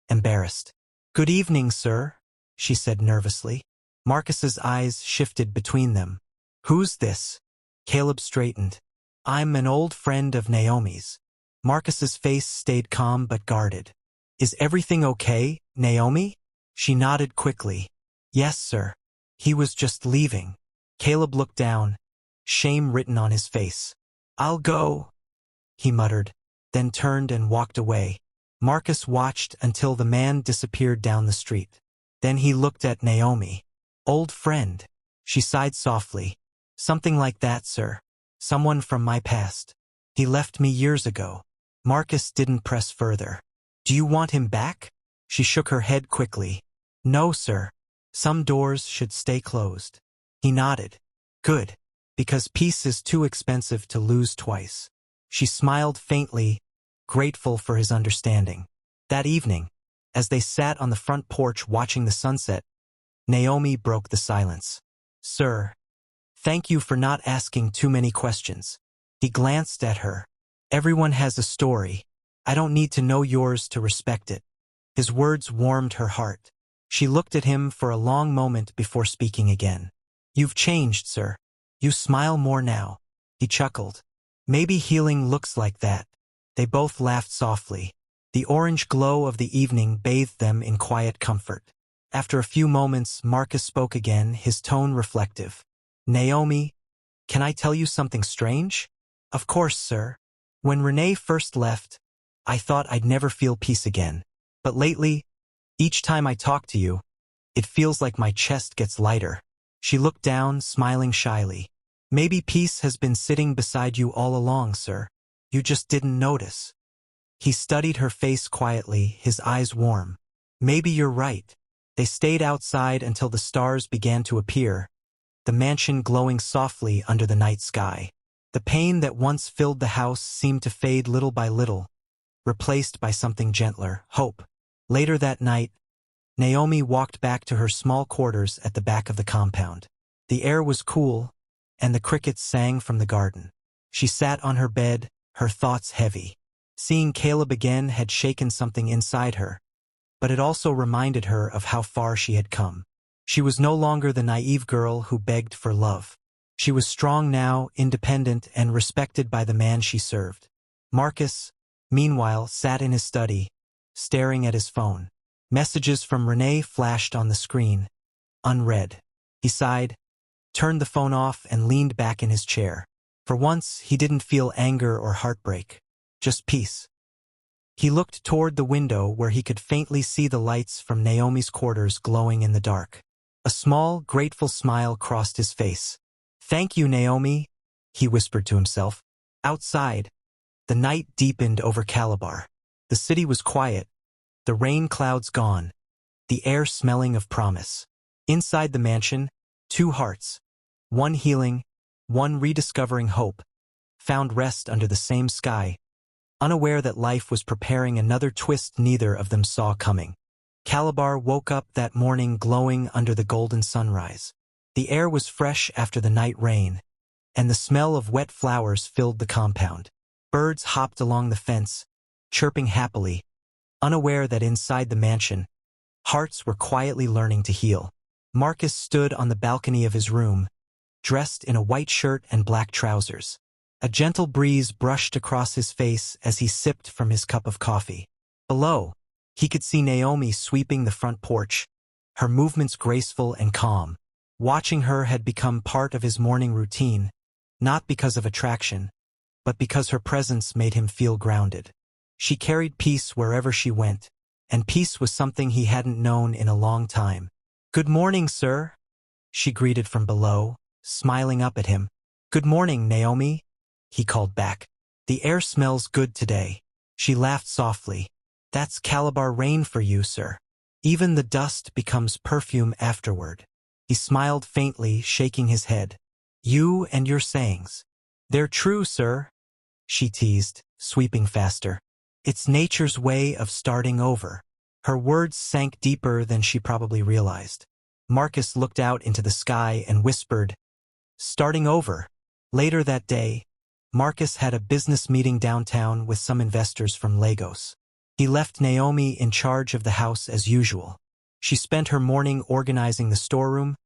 embarrassed. Good evening, sir, she said nervously. Marcus's eyes shifted between them. Who's this? Caleb straightened. I'm an old friend of Naomi's. Marcus's face stayed calm but guarded. Is everything okay, Naomi? She nodded quickly. Yes, sir. He was just leaving. Caleb looked down, shame written on his face. I'll go, he muttered, then turned and walked away. Marcus watched until the man disappeared down the street. Then he looked at Naomi. Old friend. She sighed softly. Something like that, sir. Someone from my past. He left me years ago. Marcus didn't press further. Do you want him back? She shook her head quickly. No, sir. Some doors should stay closed. He nodded. Good. Because peace is too expensive to lose twice. She smiled faintly, grateful for his understanding. That evening, as they sat on the front porch watching the sunset, Naomi broke the silence. Sir, thank you for not asking too many questions. He glanced at her. Everyone has a story. I don't need to know yours to respect it. His words warmed her heart. She looked at him for a long moment before speaking again. You've changed, sir. You smile more now. He chuckled. Maybe healing looks like that. They both laughed softly. The orange glow of the evening bathed them in quiet comfort. After a few moments, Marcus spoke again, his tone reflective. Naomi, can I tell you something strange? Of course, sir. When Renee first left, I thought I'd never feel peace again. But lately, each time I talk to you, it feels like my chest gets lighter. She looked down, smiling shyly. Maybe peace has been sitting beside you all along, sir. You just didn't notice. He studied her face quietly, his eyes warm. Maybe you're right. They stayed outside until the stars began to appear, the mansion glowing softly under the night sky. The pain that once filled the house seemed to fade little by little, replaced by something gentler, hope. Later that night, Naomi walked back to her small quarters at the back of the compound. The air was cool, and the crickets sang from the garden. She sat on her bed, her thoughts heavy. Seeing Caleb again had shaken something inside her, but it also reminded her of how far she had come. She was no longer the naive girl who begged for love. She was strong now, independent, and respected by the man she served. Marcus, meanwhile, sat in his study, staring at his phone. Messages from Renee flashed on the screen, unread. He sighed, turned the phone off, and leaned back in his chair. For once, he didn't feel anger or heartbreak, just peace. He looked toward the window where he could faintly see the lights from Naomi's quarters glowing in the dark. A small, grateful smile crossed his face. Thank you, Naomi, he whispered to himself. Outside, the night deepened over Calabar. The city was quiet, the rain clouds gone, the air smelling of promise. Inside the mansion, two hearts, one healing, one rediscovering hope, found rest under the same sky, unaware that life was preparing another twist neither of them saw coming. Calabar woke up that morning glowing under the golden sunrise. The air was fresh after the night rain, and the smell of wet flowers filled the compound. Birds hopped along the fence, chirping happily, unaware that inside the mansion, hearts were quietly learning to heal. Marcus stood on the balcony of his room, dressed in a white shirt and black trousers. A gentle breeze brushed across his face as he sipped from his cup of coffee. Below, he could see Naomi sweeping the front porch, her movements graceful and calm. Watching her had become part of his morning routine, not because of attraction, but because her presence made him feel grounded. She carried peace wherever she went, and peace was something he hadn't known in a long time. Good morning, sir, she greeted from below, smiling up at him. Good morning, Naomi, he called back. The air smells good today. She laughed softly. That's Calabar rain for you, sir. Even the dust becomes perfume afterward. He smiled faintly, shaking his head. You and your sayings. They're true, sir, she teased, sweeping faster. It's nature's way of starting over. Her words sank deeper than she probably realized. Marcus looked out into the sky and whispered, starting over. Later that day, Marcus had a business meeting downtown with some investors from Lagos. He left Naomi in charge of the house as usual. She spent her morning organizing the storeroom,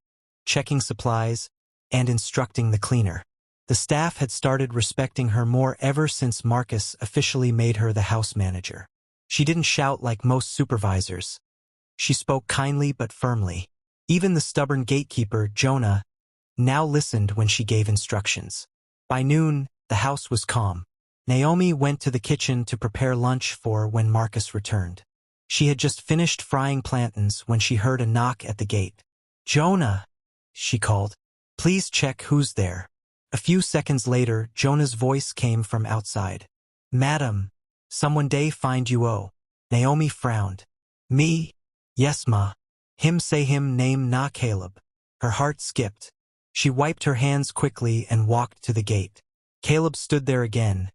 checking supplies, and instructing the cleaner. The staff had started respecting her more ever since Marcus officially made her the house manager. She didn't shout like most supervisors. She spoke kindly but firmly. Even the stubborn gatekeeper, Jonah, now listened when she gave instructions. By noon, the house was calm. Naomi went to the kitchen to prepare lunch for when Marcus returned. She had just finished frying plantains when she heard a knock at the gate. "Jonah," she called. "Please check who's there." A few seconds later, Jonah's voice came from outside. "Madam, someone dey find you oh." Naomi frowned. "Me? Yes ma. Him say him name na Caleb." Her heart skipped. She wiped her hands quickly and walked to the gate. Caleb stood there again,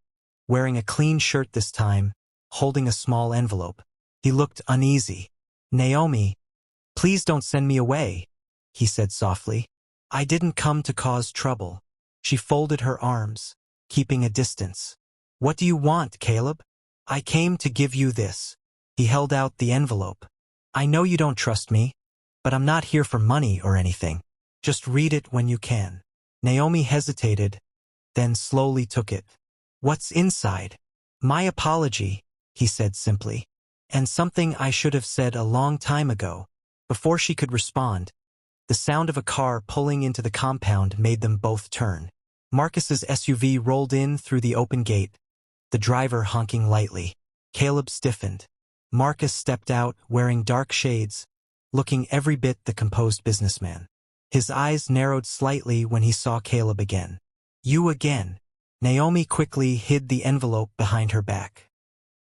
wearing a clean shirt this time, holding a small envelope. He looked uneasy. "Naomi, please don't send me away," he said softly. "I didn't come to cause trouble." She folded her arms, keeping a distance. "What do you want, Caleb?" "I came to give you this." He held out the envelope. "I know you don't trust me, but I'm not here for money or anything. Just read it when you can." Naomi hesitated, then slowly took it. "What's inside?" "My apology," he said simply. "And something I should have said a long time ago." Before she could respond, the sound of a car pulling into the compound made them both turn. Marcus's SUV rolled in through the open gate, the driver honking lightly. Caleb stiffened. Marcus stepped out, wearing dark shades, looking every bit the composed businessman. His eyes narrowed slightly when he saw Caleb again. "You again." Naomi quickly hid the envelope behind her back.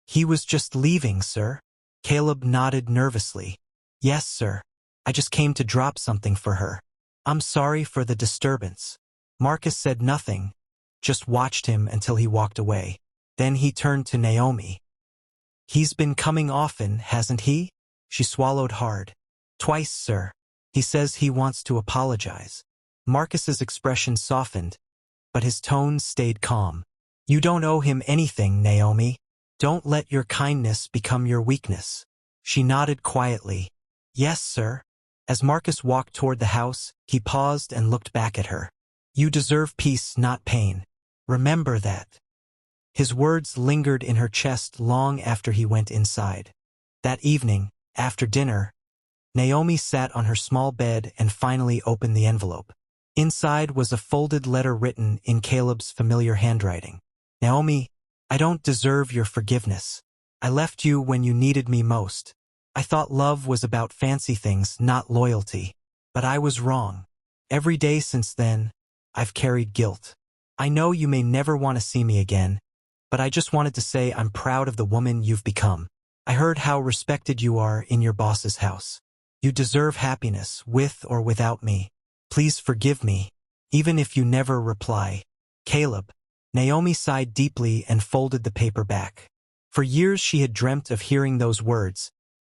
"He was just leaving, sir." Caleb nodded nervously. "Yes, sir. I just came to drop something for her. I'm sorry for the disturbance." Marcus said nothing, just watched him until he walked away. Then he turned to Naomi. "He's been coming often, hasn't he?" She swallowed hard. "Twice, sir. He says he wants to apologize." Marcus's expression softened, but his tone stayed calm. "You don't owe him anything, Naomi. Don't let your kindness become your weakness." She nodded quietly. "Yes, sir." As Marcus walked toward the house, he paused and looked back at her. "You deserve peace, not pain. Remember that." His words lingered in her chest long after he went inside. That evening, after dinner, Naomi sat on her small bed and finally opened the envelope. Inside was a folded letter written in Caleb's familiar handwriting. "Naomi, I don't deserve your forgiveness. I left you when you needed me most. I thought love was about fancy things, not loyalty. But I was wrong. Every day since then, I've carried guilt. I know you may never want to see me again, but I just wanted to say I'm proud of the woman you've become. I heard how respected you are in your boss's house. You deserve happiness, with or without me. Please forgive me, even if you never reply. Caleb." Naomi sighed deeply and folded the paper back. For years she had dreamt of hearing those words,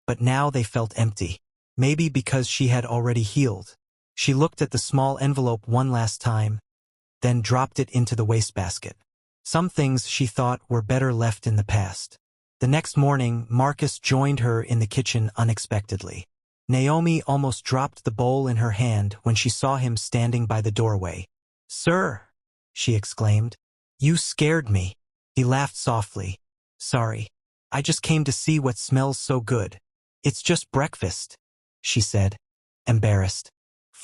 but now they felt empty. Maybe because she had already healed. She looked at the small envelope one last time, then dropped it into the wastebasket. Some things she thought were better left in the past. The next morning, Marcus joined her in the kitchen unexpectedly. Naomi almost dropped the bowl in her hand when she saw him standing by the doorway. "Sir," she exclaimed, "you scared me." He laughed softly. "Sorry. I just came to see what smells so good." "It's just breakfast," she said, embarrassed.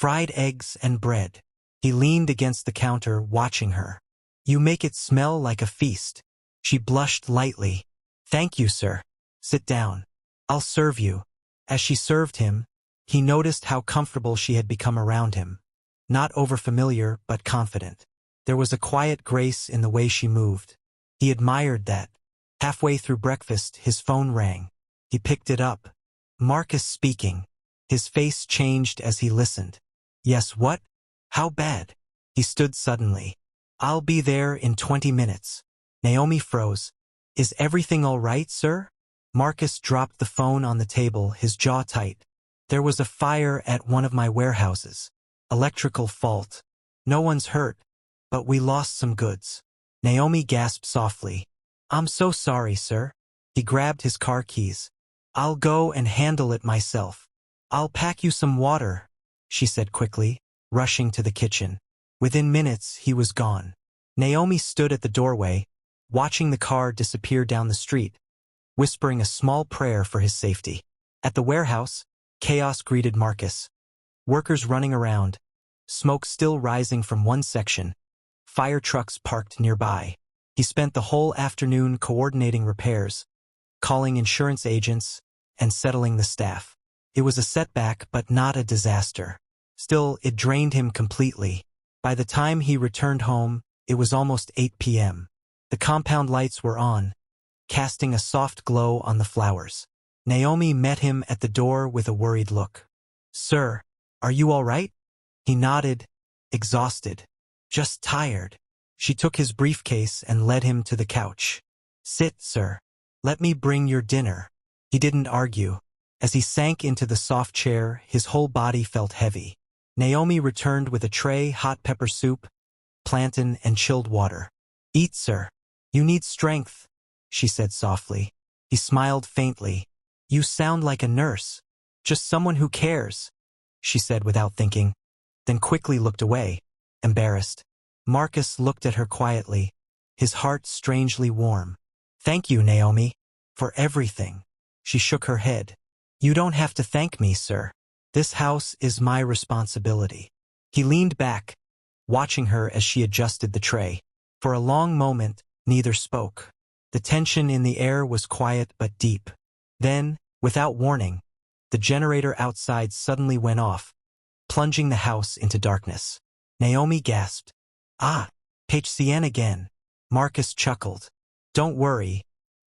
"Fried eggs and bread." He leaned against the counter, watching her. "You make it smell like a feast." She blushed lightly. "Thank you, sir. Sit down. I'll serve you." As she served him, he noticed how comfortable she had become around him. Not overfamiliar, but confident. There was a quiet grace in the way she moved. He admired that. Halfway through breakfast, his phone rang. He picked it up. Marcus speaking. His face changed as he listened. "Yes, what? How bad?" He stood suddenly. "I'll be there in 20 minutes. Naomi froze. "Is everything all right, sir?" Marcus dropped the phone on the table, his jaw tight. "There was a fire at one of my warehouses. Electrical fault. No one's hurt, but we lost some goods." Naomi gasped softly. "I'm so sorry, sir." He grabbed his car keys. "I'll go and handle it myself." "I'll pack you some water," she said quickly, rushing to the kitchen. Within minutes, he was gone. Naomi stood at the doorway, watching the car disappear down the street, whispering a small prayer for his safety. At the warehouse, chaos greeted Marcus. Workers running around, smoke still rising from one section, fire trucks parked nearby. He spent the whole afternoon coordinating repairs, calling insurance agents, and settling the staff. It was a setback, but not a disaster. Still, it drained him completely. By the time he returned home, it was almost 8 p.m. The compound lights were on, casting a soft glow on the flowers. Naomi met him at the door with a worried look. "Sir, are you all right?" He nodded, exhausted. "Just tired." She took his briefcase and led him to the couch. "Sit, sir. Let me bring your dinner." He didn't argue. As he sank into the soft chair, his whole body felt heavy. Naomi returned with a tray, hot pepper soup, plantain, and chilled water. "Eat, sir. You need strength," she said softly. He smiled faintly. "You sound like a nurse. Just someone who cares," she said without thinking, then quickly looked away, embarrassed. Marcus looked at her quietly, his heart strangely warm. "Thank you, Naomi, for everything." She shook her head. "You don't have to thank me, sir. This house is my responsibility." He leaned back, watching her as she adjusted the tray. For a long moment, neither spoke. The tension in the air was quiet but deep. Then, without warning, the generator outside suddenly went off, plunging the house into darkness. Naomi gasped. "Ah, HCN again." Marcus chuckled. "Don't worry.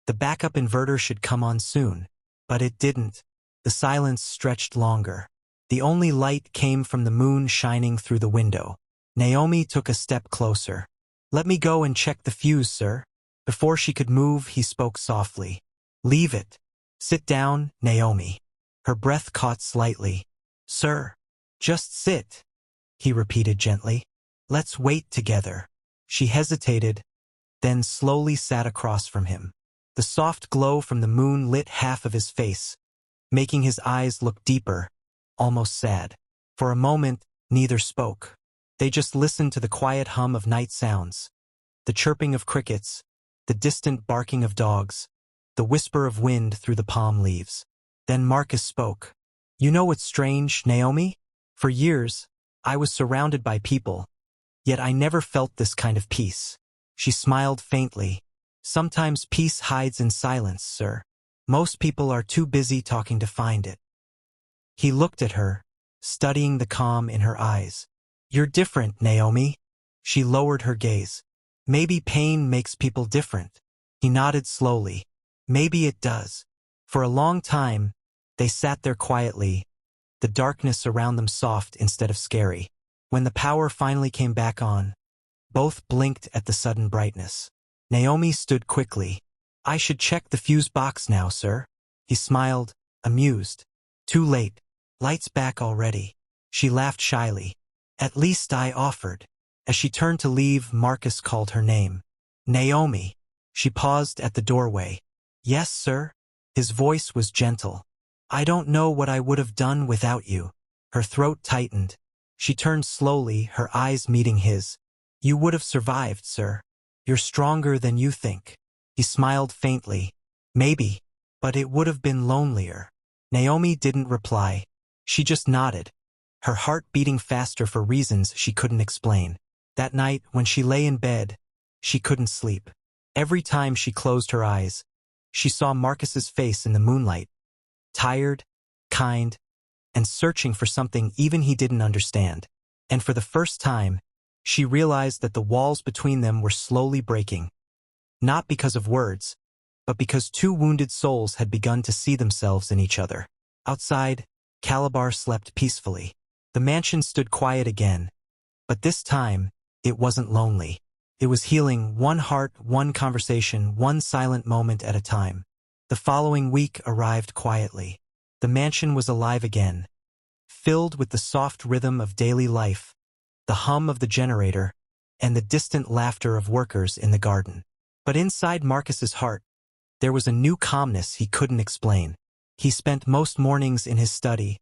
The backup inverter should come on soon." But it didn't. The silence stretched longer. The only light came from the moon shining through the window. Naomi took a step closer. "Let me go and check the fuse, sir." Before she could move, he spoke softly. "Leave it. Sit down, Naomi." Her breath caught slightly. "Sir, just sit," he repeated gently. "Let's wait together." She hesitated, then slowly sat across from him. The soft glow from the moon lit half of his face, making his eyes look deeper, almost sad. For a moment, neither spoke. They just listened to the quiet hum of night sounds, the chirping of crickets, the distant barking of dogs, the whisper of wind through the palm leaves. Then Marcus spoke. "You know what's strange, Naomi? For years, I was surrounded by people, yet I never felt this kind of peace." She smiled faintly. "Sometimes peace hides in silence, sir. Most people are too busy talking to find it." He looked at her, studying the calm in her eyes. "You're different, Naomi." She lowered her gaze. "Maybe pain makes people different." He nodded slowly. "Maybe it does." For a long time, they sat there quietly, the darkness around them soft instead of scary. When the power finally came back on, both blinked at the sudden brightness. Naomi stood quickly. "I should check the fuse box now, sir." He smiled, amused. "Too late. Lights back already." She laughed shyly. "At least I offered." As she turned to leave, Marcus called her name. "Naomi." She paused at the doorway. "Yes, sir?" His voice was gentle. "I don't know what I would have done without you." Her throat tightened. She turned slowly, her eyes meeting his. "You would have survived, sir. You're stronger than you think." He smiled faintly. "Maybe, but it would have been lonelier." Naomi didn't reply. She just nodded, her heart beating faster for reasons she couldn't explain. That night, when she lay in bed, she couldn't sleep. Every time she closed her eyes, she saw Marcus's face in the moonlight, tired, kind, and searching for something even he didn't understand. And for the first time, she realized that the walls between them were slowly breaking. Not because of words, but because two wounded souls had begun to see themselves in each other. Outside, Calabar slept peacefully. The mansion stood quiet again, but this time, it wasn't lonely. It was healing, one heart, one conversation, one silent moment at a time. The following week arrived quietly. The mansion was alive again, filled with the soft rhythm of daily life, the hum of the generator, and the distant laughter of workers in the garden. But inside Marcus's heart, there was a new calmness he couldn't explain. He spent most mornings in his study,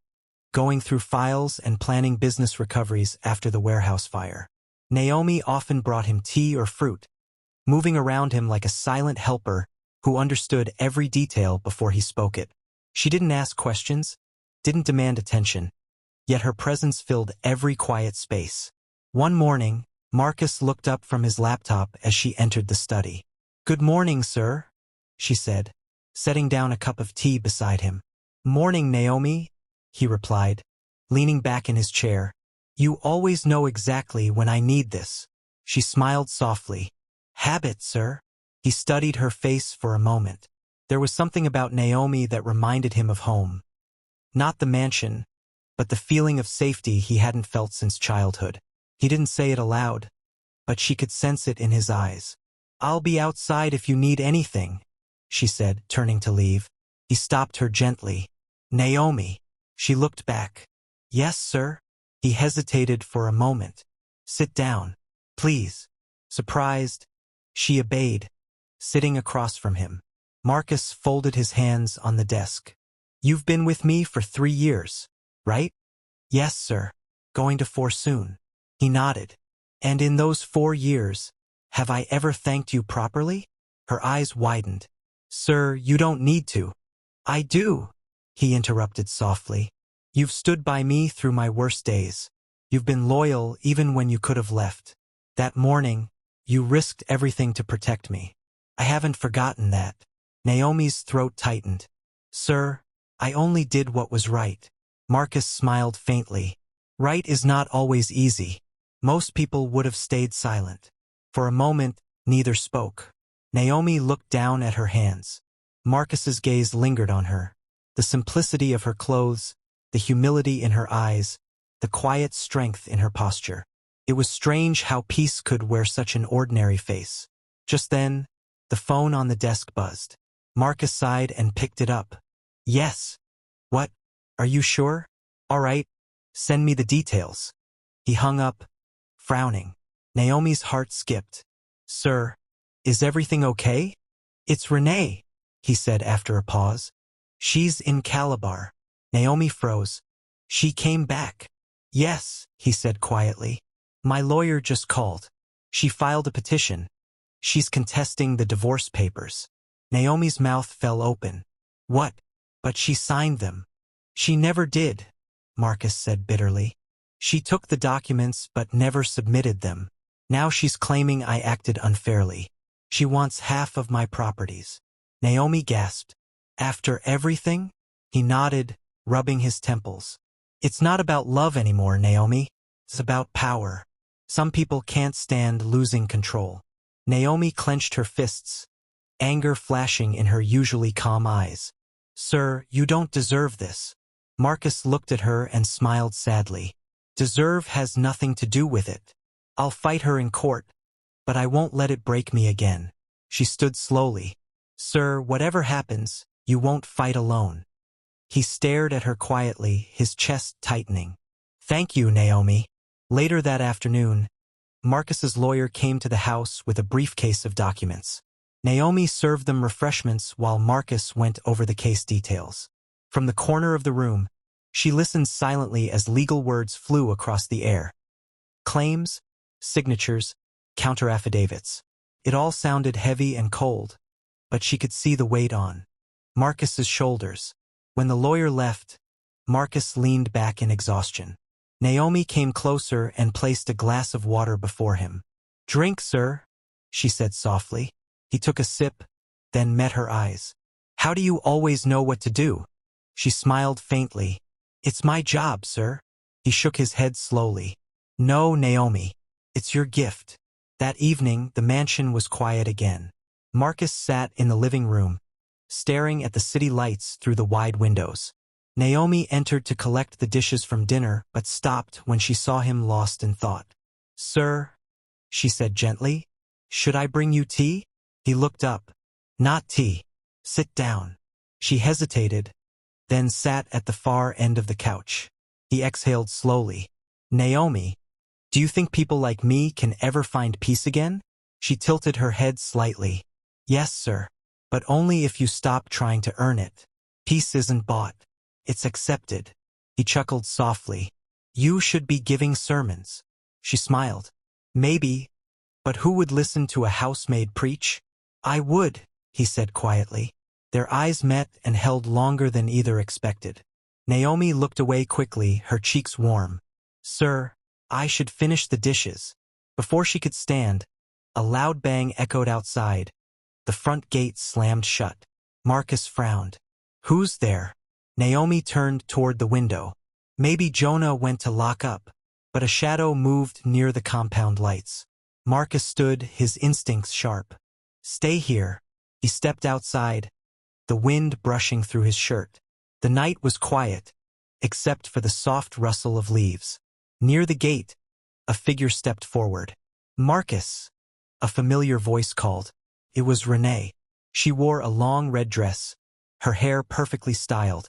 going through files and planning business recoveries after the warehouse fire. Naomi often brought him tea or fruit, moving around him like a silent helper who understood every detail before he spoke it. She didn't ask questions, didn't demand attention, yet her presence filled every quiet space. One morning, Marcus looked up from his laptop as she entered the study. "Good morning, sir," she said, setting down a cup of tea beside him. "Morning, Naomi," he replied, leaning back in his chair. "You always know exactly when I need this." She smiled softly. "Habit, sir." He studied her face for a moment. There was something about Naomi that reminded him of home. Not the mansion, but the feeling of safety he hadn't felt since childhood. He didn't say it aloud, but she could sense it in his eyes. "I'll be outside if you need anything," she said, turning to leave. He stopped her gently. "Naomi." She looked back. "Yes, sir." He hesitated for a moment. "Sit down, please." Surprised, she obeyed, sitting across from him. Marcus folded his hands on the desk. "You've been with me for 3 years, right?" "Yes, sir. Going to 4 soon." He nodded. "And in those 4 years, have I ever thanked you properly?" Her eyes widened. "Sir, you don't need to." "I do," he interrupted softly. "You've stood by me through my worst days. You've been loyal even when you could have left. That morning, you risked everything to protect me. I haven't forgotten that." Naomi's throat tightened. "Sir, I only did what was right." Marcus smiled faintly. "Right is not always easy." Most people would have stayed silent. For a moment, neither spoke. Naomi looked down at her hands. Marcus's gaze lingered on her. The simplicity of her clothes, the humility in her eyes, the quiet strength in her posture. It was strange how peace could wear such an ordinary face. Just then, the phone on the desk buzzed. Marcus sighed and picked it up. "Yes." "What? Are you sure?" "All right. Send me the details." He hung up, frowning. Naomi's heart skipped. "Sir, is everything okay?" "It's Renee," he said after a pause. "She's in Calabar." Naomi froze. "She came back." "Yes," he said quietly. "My lawyer just called. She filed a petition. She's contesting the divorce papers." Naomi's mouth fell open. "What? But she signed them." "She never did," Marcus said bitterly. "She took the documents but never submitted them. Now she's claiming I acted unfairly. She wants half of my properties." Naomi gasped. "After everything?" He nodded, rubbing his temples. "It's not about love anymore, Naomi. It's about power. Some people can't stand losing control." Naomi clenched her fists, anger flashing in her usually calm eyes. "Sir, you don't deserve this." Marcus looked at her and smiled sadly. "Deserve has nothing to do with it. I'll fight her in court, but I won't let it break me again." She stood slowly. "Sir, whatever happens, you won't fight alone." He stared at her quietly, his chest tightening. "Thank you, Naomi." Later that afternoon, Marcus's lawyer came to the house with a briefcase of documents. Naomi served them refreshments while Marcus went over the case details. From the corner of the room, she listened silently as legal words flew across the air. Claims, signatures, counteraffidavits. It all sounded heavy and cold, but she could see the weight on Marcus's shoulders. When the lawyer left, Marcus leaned back in exhaustion. Naomi came closer and placed a glass of water before him. "Drink, sir," she said softly. He took a sip, then met her eyes. "How do you always know what to do?" She smiled faintly. "It's my job, sir." He shook his head slowly. "No, Naomi. It's your gift." That evening, the mansion was quiet again. Marcus sat in the living room, staring at the city lights through the wide windows. Naomi entered to collect the dishes from dinner, but stopped when she saw him lost in thought. "Sir," she said gently, "should I bring you tea?" He looked up. "Not tea. Sit down." She hesitated, then sat at the far end of the couch. He exhaled slowly. "Naomi, do you think people like me can ever find peace again?" She tilted her head slightly. "Yes, sir, but only if you stop trying to earn it. Peace isn't bought. It's accepted." He chuckled softly. "You should be giving sermons." She smiled. Maybe, but who would listen to a housemaid preach? I would, he said quietly. Their eyes met and held longer than either expected. Naomi looked away quickly, her cheeks warm. Sir, I should finish the dishes. Before she could stand, a loud bang echoed outside. The front gate slammed shut. Marcus frowned. Who's there? Naomi turned toward the window. Maybe Jonah went to lock up, but a shadow moved near the compound lights. Marcus stood, his instincts sharp. Stay here. He stepped outside, the wind brushing through his shirt. The night was quiet, except for the soft rustle of leaves. Near the gate, a figure stepped forward. Marcus! A familiar voice called. It was Renee. She wore a long red dress, her hair perfectly styled,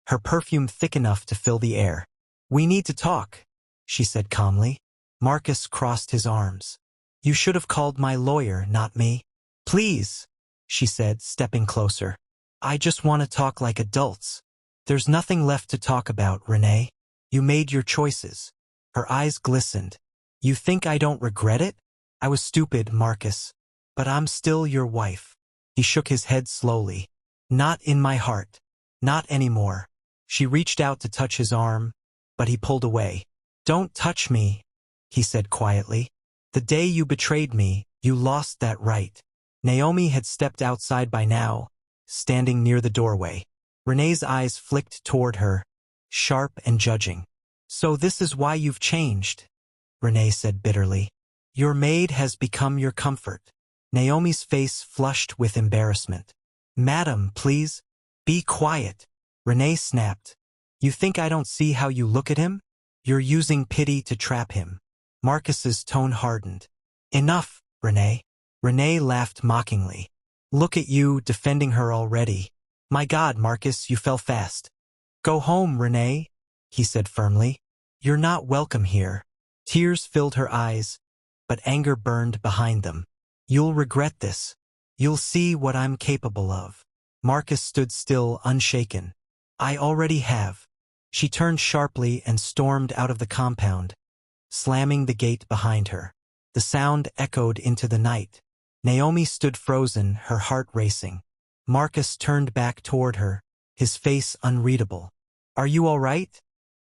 her perfume thick enough to fill the air. We need to talk, she said calmly. Marcus crossed his arms. You should have called my lawyer, not me. Please, she said, stepping closer. I just want to talk like adults. There's nothing left to talk about, Renee. You made your choices. Her eyes glistened. You think I don't regret it? I was stupid, Marcus. But I'm still your wife. He shook his head slowly. Not in my heart. Not anymore. She reached out to touch his arm, but he pulled away. Don't touch me, he said quietly. The day you betrayed me, you lost that right. Naomi had stepped outside by now, standing near the doorway. Renee's eyes flicked toward her, sharp and judging. So this is why you've changed, Renee said bitterly. Your maid has become your comfort. Naomi's face flushed with embarrassment. Madam, please, be quiet. Renee snapped. You think I don't see how you look at him? You're using pity to trap him. Marcus's tone hardened. Enough, Renee. Renee laughed mockingly. Look at you, defending her already. My God, Marcus, you fell fast. Go home, Renee, he said firmly. You're not welcome here. Tears filled her eyes, but anger burned behind them. You'll regret this. You'll see what I'm capable of. Marcus stood still, unshaken. I already have. She turned sharply and stormed out of the compound, slamming the gate behind her. The sound echoed into the night. Naomi stood frozen, her heart racing. Marcus turned back toward her, his face unreadable. Are you all right?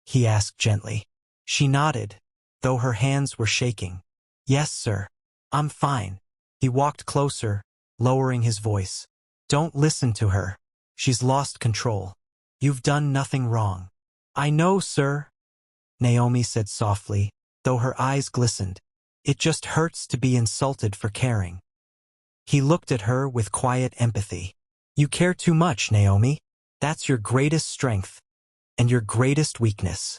He asked gently. She nodded, though her hands were shaking. Yes, sir. I'm fine. He walked closer, lowering his voice. Don't listen to her. She's lost control. You've done nothing wrong. I know, sir, Naomi said softly, though her eyes glistened. It just hurts to be insulted for caring. He looked at her with quiet empathy. You care too much, Naomi. That's your greatest strength, and your greatest weakness.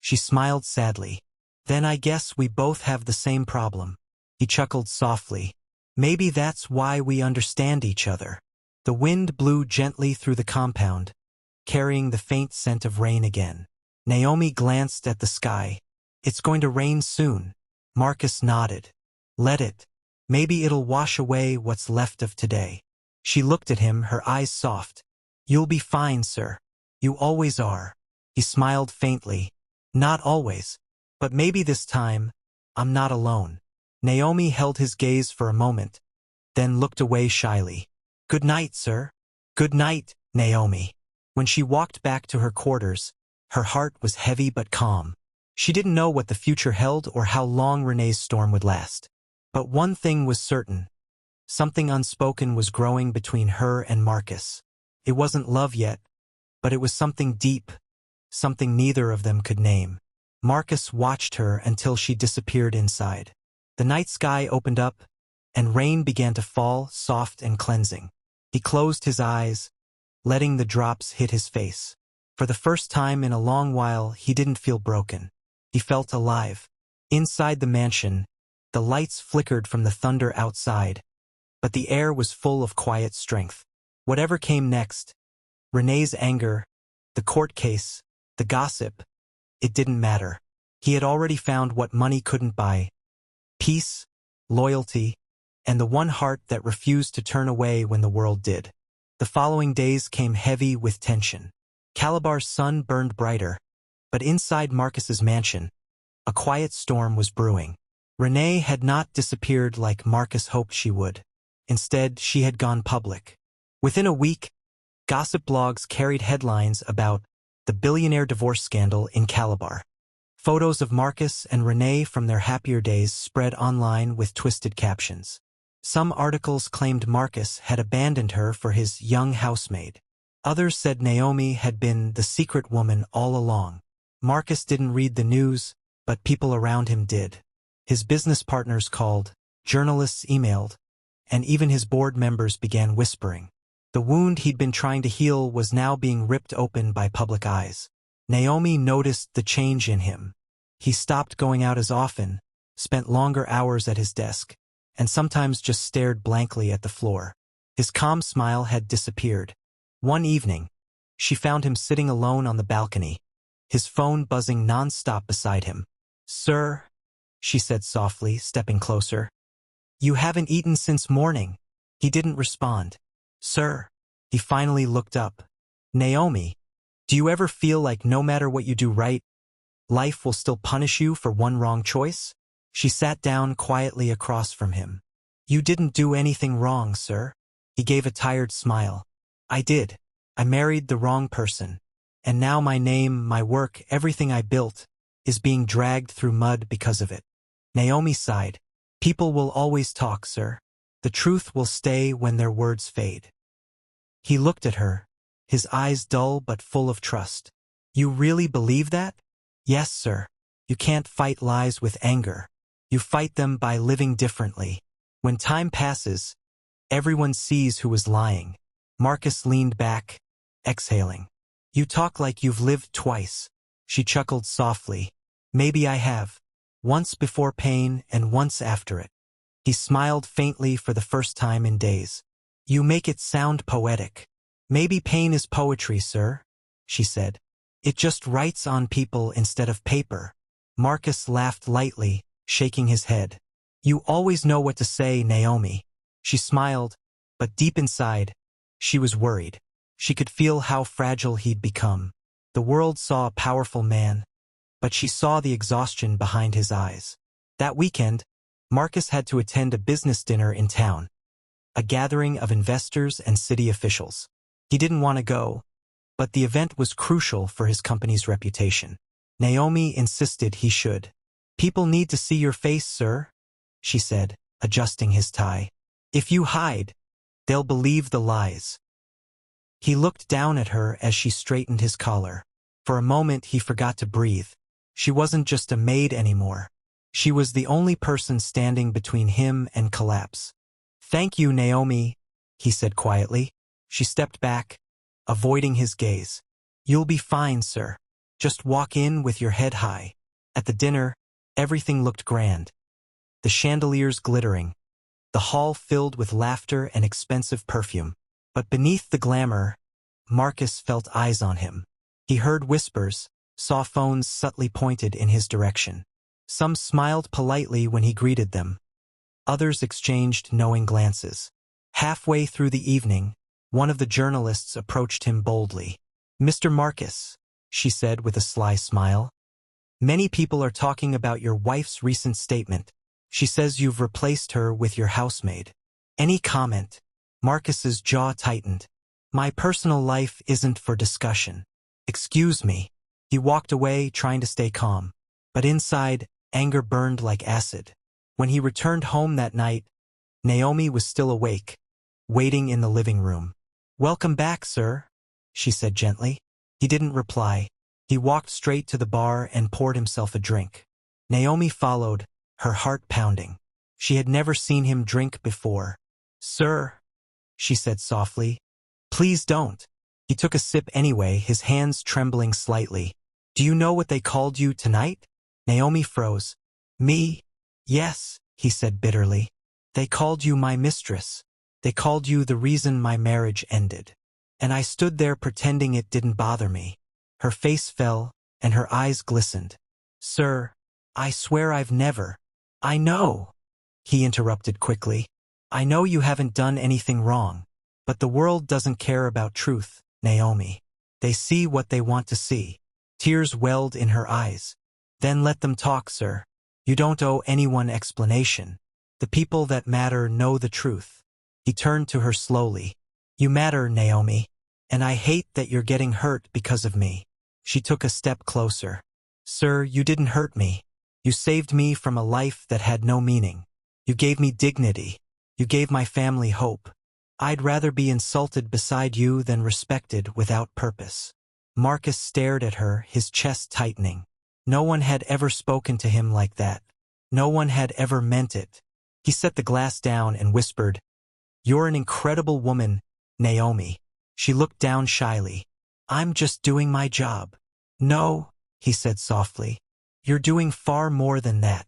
She smiled sadly. Then I guess we both have the same problem. He chuckled softly. Maybe that's why we understand each other. The wind blew gently through the compound, carrying the faint scent of rain again. Naomi glanced at the sky. It's going to rain soon. Marcus nodded. Let it. Maybe it'll wash away what's left of today. She looked at him, her eyes soft. You'll be fine, sir. You always are. He smiled faintly. Not always. But maybe this time, I'm not alone. Naomi held his gaze for a moment, then looked away shyly. Good night, sir. Good night, Naomi. When she walked back to her quarters, her heart was heavy but calm. She didn't know what the future held or how long Renee's storm would last. But one thing was certain. Something unspoken was growing between her and Marcus. It wasn't love yet, but it was something deep, something neither of them could name. Marcus watched her until she disappeared inside. The night sky opened up, and rain began to fall, soft and cleansing. He closed his eyes, letting the drops hit his face. For the first time in a long while, he didn't feel broken. He felt alive. Inside the mansion, the lights flickered from the thunder outside, but the air was full of quiet strength. Whatever came next, Renee's anger, the court case, the gossip, it didn't matter. He had already found what money couldn't buy: peace, loyalty, and the one heart that refused to turn away when the world did. The following days came heavy with tension. Calabar's sun burned brighter, but inside Marcus's mansion, a quiet storm was brewing. Renee had not disappeared like Marcus hoped she would. Instead, she had gone public. Within a week, gossip blogs carried headlines about the billionaire divorce scandal in Calabar. Photos of Marcus and Renee from their happier days spread online with twisted captions. Some articles claimed Marcus had abandoned her for his young housemaid. Others said Naomi had been the secret woman all along. Marcus didn't read the news, but people around him did. His business partners called, journalists emailed, and even his board members began whispering. The wound he'd been trying to heal was now being ripped open by public eyes. Naomi noticed the change in him. He stopped going out as often, spent longer hours at his desk, and sometimes just stared blankly at the floor. His calm smile had disappeared. One evening, she found him sitting alone on the balcony, his phone buzzing non-stop beside him. "Sir," she said softly, stepping closer. "You haven't eaten since morning." He didn't respond. "Sir." He finally looked up. "Naomi, do you ever feel like no matter what you do right, life will still punish you for one wrong choice?" She sat down quietly across from him. "You didn't do anything wrong, sir." He gave a tired smile. "I did. I married the wrong person. And now my name, my work, everything I built, is being dragged through mud because of it." Naomi sighed. "People will always talk, sir. The truth will stay when their words fade." He looked at her, his eyes dull but full of trust. "You really believe that?" "Yes, sir. You can't fight lies with anger. You fight them by living differently. When time passes, everyone sees who is lying." Marcus leaned back, exhaling. "You talk like you've lived twice." She chuckled softly. "Maybe I have. Once before pain and once after it." He smiled faintly for the first time in days. "You make it sound poetic." "Maybe pain is poetry, sir," she said. "It just writes on people instead of paper." Marcus laughed lightly, shaking his head. "You always know what to say, Naomi." She smiled, but deep inside, she was worried. She could feel how fragile he'd become. The world saw a powerful man, but she saw the exhaustion behind his eyes. That weekend, Marcus had to attend a business dinner in town, a gathering of investors and city officials. He didn't want to go, but the event was crucial for his company's reputation. Naomi insisted he should. "People need to see your face, sir," she said, adjusting his tie. "If you hide, they'll believe the lies." He looked down at her as she straightened his collar. For a moment he forgot to breathe. She wasn't just a maid anymore. She was the only person standing between him and collapse. "Thank you, Naomi," he said quietly. She stepped back, avoiding his gaze. "You'll be fine, sir. Just walk in with your head high." At the dinner, everything looked grand. The chandeliers glittering, the hall filled with laughter and expensive perfume. But beneath the glamour, Marcus felt eyes on him. He heard whispers, saw phones subtly pointed in his direction. Some smiled politely when he greeted them. Others exchanged knowing glances. Halfway through the evening, one of the journalists approached him boldly. "Mr. Marcus," she said with a sly smile, "many people are talking about your wife's recent statement. She says you've replaced her with your housemaid. Any comment?" Marcus's jaw tightened. "My personal life isn't for discussion." "Excuse me." He walked away, trying to stay calm. But inside, anger burned like acid. When he returned home that night, Naomi was still awake, waiting in the living room. "Welcome back, sir," she said gently. He didn't reply. He walked straight to the bar and poured himself a drink. Naomi followed, her heart pounding. She had never seen him drink before. "Sir," she said softly, "please don't." He took a sip anyway, his hands trembling slightly. "Do you know what they called you tonight?" Naomi froze. "Me? Yes," he said bitterly. "They called you my mistress. They called you the reason my marriage ended. And I stood there pretending it didn't bother me." Her face fell, and her eyes glistened. "Sir, I swear I've never—" "I know," he interrupted quickly. "I know you haven't done anything wrong. But the world doesn't care about truth, Naomi. They see what they want to see." Tears welled in her eyes. "Then let them talk, sir. You don't owe anyone explanation. The people that matter know the truth. He turned to her slowly. You matter, Naomi. And I hate that you're getting hurt because of me. She took a step closer. Sir, you didn't hurt me. You saved me from a life that had no meaning. You gave me dignity. You gave my family hope. I'd rather be insulted beside you than respected without purpose. Marcus stared at her, his chest tightening. No one had ever spoken to him like that. No one had ever meant it. He set the glass down and whispered, You're an incredible woman, Naomi. She looked down shyly. I'm just doing my job. No, he said softly. You're doing far more than that.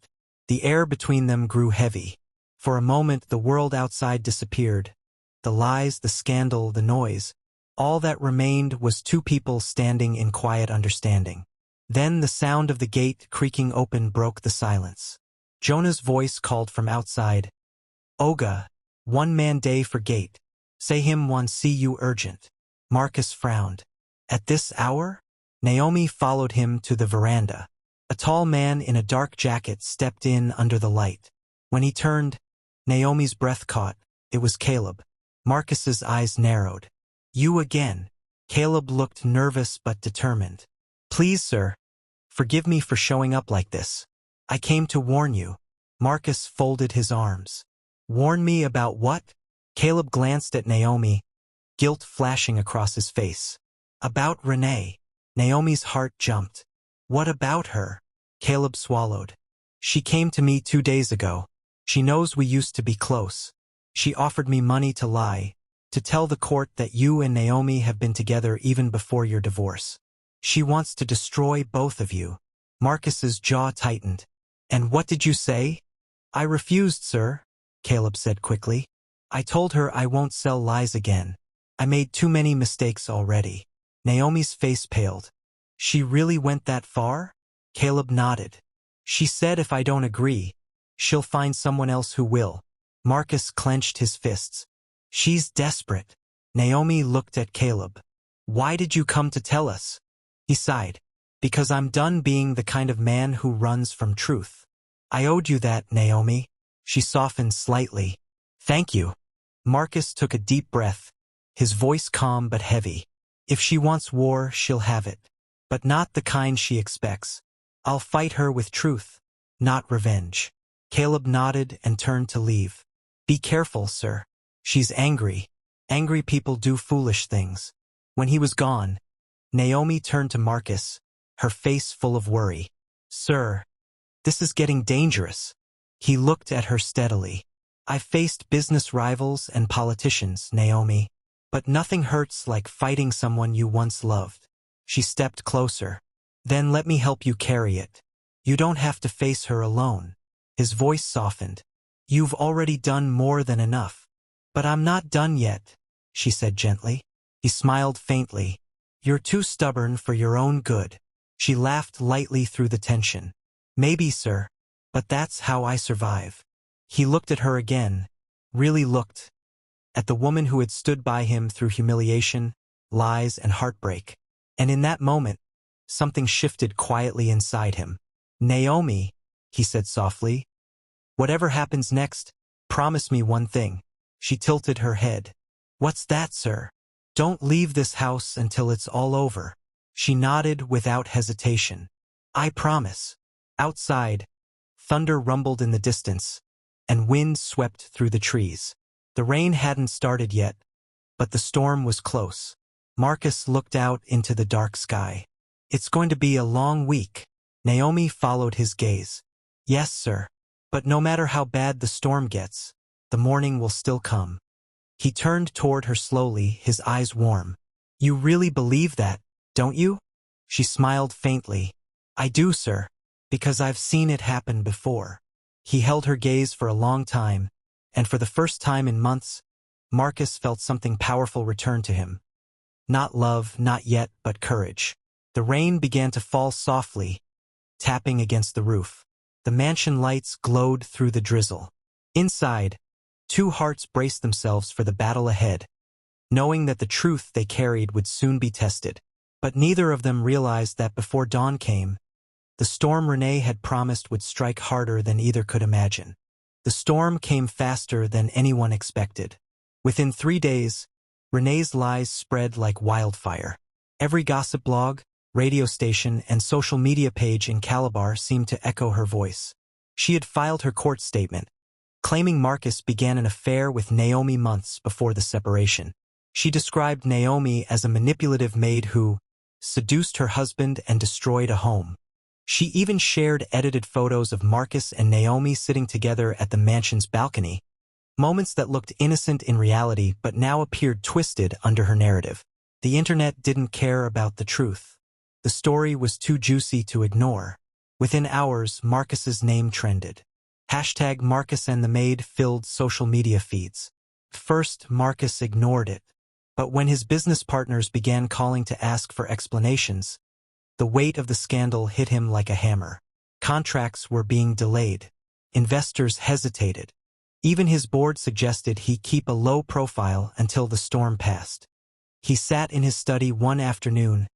The air between them grew heavy. For a moment the world outside disappeared. The lies, the scandal, the noise. All that remained was two people standing in quiet understanding. Then the sound of the gate creaking open broke the silence. Jonah's voice called from outside. Oga, one man day for gate. Say him want see you urgent. Marcus frowned. At this hour? Naomi followed him to the veranda. A tall man in a dark jacket stepped in under the light. When he turned, Naomi's breath caught. It was Caleb. Marcus's eyes narrowed. You again. Caleb looked nervous but determined. Please, sir. Forgive me for showing up like this. I came to warn you. Marcus folded his arms. Warn me about what? Caleb glanced at Naomi, guilt flashing across his face. About Renee. Naomi's heart jumped. What about her? Caleb swallowed. She came to me 2 days ago. She knows we used to be close. She offered me money to lie, to tell the court that you and Naomi have been together even before your divorce. She wants to destroy both of you. Marcus's jaw tightened. And what did you say? I refused, sir, Caleb said quickly. I told her I won't sell lies again. I made too many mistakes already. Naomi's face paled. She really went that far? Caleb nodded. She said if I don't agree, she'll find someone else who will. Marcus clenched his fists. She's desperate. Naomi looked at Caleb. Why did you come to tell us? He sighed. Because I'm done being the kind of man who runs from truth. I owed you that, Naomi. She softened slightly. Thank you. Marcus took a deep breath, his voice calm but heavy. If she wants war, she'll have it. But not the kind she expects. I'll fight her with truth, not revenge. Caleb nodded and turned to leave. Be careful, sir. She's angry. Angry people do foolish things. When he was gone, Naomi turned to Marcus, her face full of worry. Sir, this is getting dangerous. He looked at her steadily. I've faced business rivals and politicians, Naomi. But nothing hurts like fighting someone you once loved. She stepped closer. Then let me help you carry it. You don't have to face her alone. His voice softened. You've already done more than enough. But I'm not done yet, she said gently. He smiled faintly. You're too stubborn for your own good. She laughed lightly through the tension. Maybe, sir, but that's how I survive. He looked at her again, really looked, at the woman who had stood by him through humiliation, lies, and heartbreak. And in that moment, something shifted quietly inside him. Naomi, he said softly, whatever happens next, promise me one thing. She tilted her head. What's that, sir? Don't leave this house until it's all over. She nodded without hesitation. I promise. Outside, thunder rumbled in the distance, and wind swept through the trees. The rain hadn't started yet, but the storm was close. Marcus looked out into the dark sky. It's going to be a long week. Naomi followed his gaze. Yes, sir. But no matter how bad the storm gets, the morning will still come. He turned toward her slowly, his eyes warm. You really believe that, don't you? She smiled faintly. I do, sir, because I've seen it happen before. He held her gaze for a long time, and for the first time in months, Marcus felt something powerful return to him. Not love, not yet, but courage. The rain began to fall softly, tapping against the roof. The mansion lights glowed through the drizzle. Inside, two hearts braced themselves for the battle ahead, knowing that the truth they carried would soon be tested. But neither of them realized that before dawn came, The storm Renee had promised would strike harder than either could imagine. The storm came faster than anyone expected. Within 3 days, Renee's lies spread like wildfire. Every gossip blog, radio station, and social media page in Calabar seemed to echo her voice. She had filed her court statement, claiming Marcus began an affair with Naomi months before the separation. She described Naomi as a manipulative maid who seduced her husband and destroyed a home. She even shared edited photos of Marcus and Naomi sitting together at the mansion's balcony, moments that looked innocent in reality but now appeared twisted under her narrative. The internet didn't care about the truth. The story was too juicy to ignore. Within hours, Marcus's name trended. Hashtag Marcus and the Maid filled social media feeds. First, Marcus ignored it. But when his business partners began calling to ask for explanations, the weight of the scandal hit him like a hammer. Contracts were being delayed. Investors hesitated. Even his board suggested he keep a low profile until the storm passed. He sat in his study one afternoon,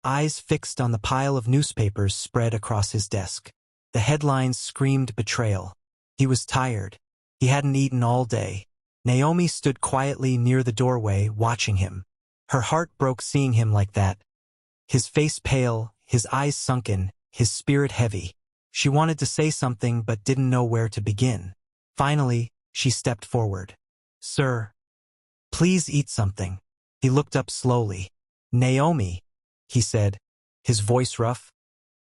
eyes fixed on the pile of newspapers spread across his desk. The headlines screamed betrayal. He was tired. He hadn't eaten all day. Naomi stood quietly near the doorway, watching him. Her heart broke seeing him like that. His face pale, his eyes sunken, his spirit heavy. She wanted to say something but didn't know where to begin. Finally, she stepped forward. "Sir, please eat something." He looked up slowly. "Naomi," he said, his voice rough.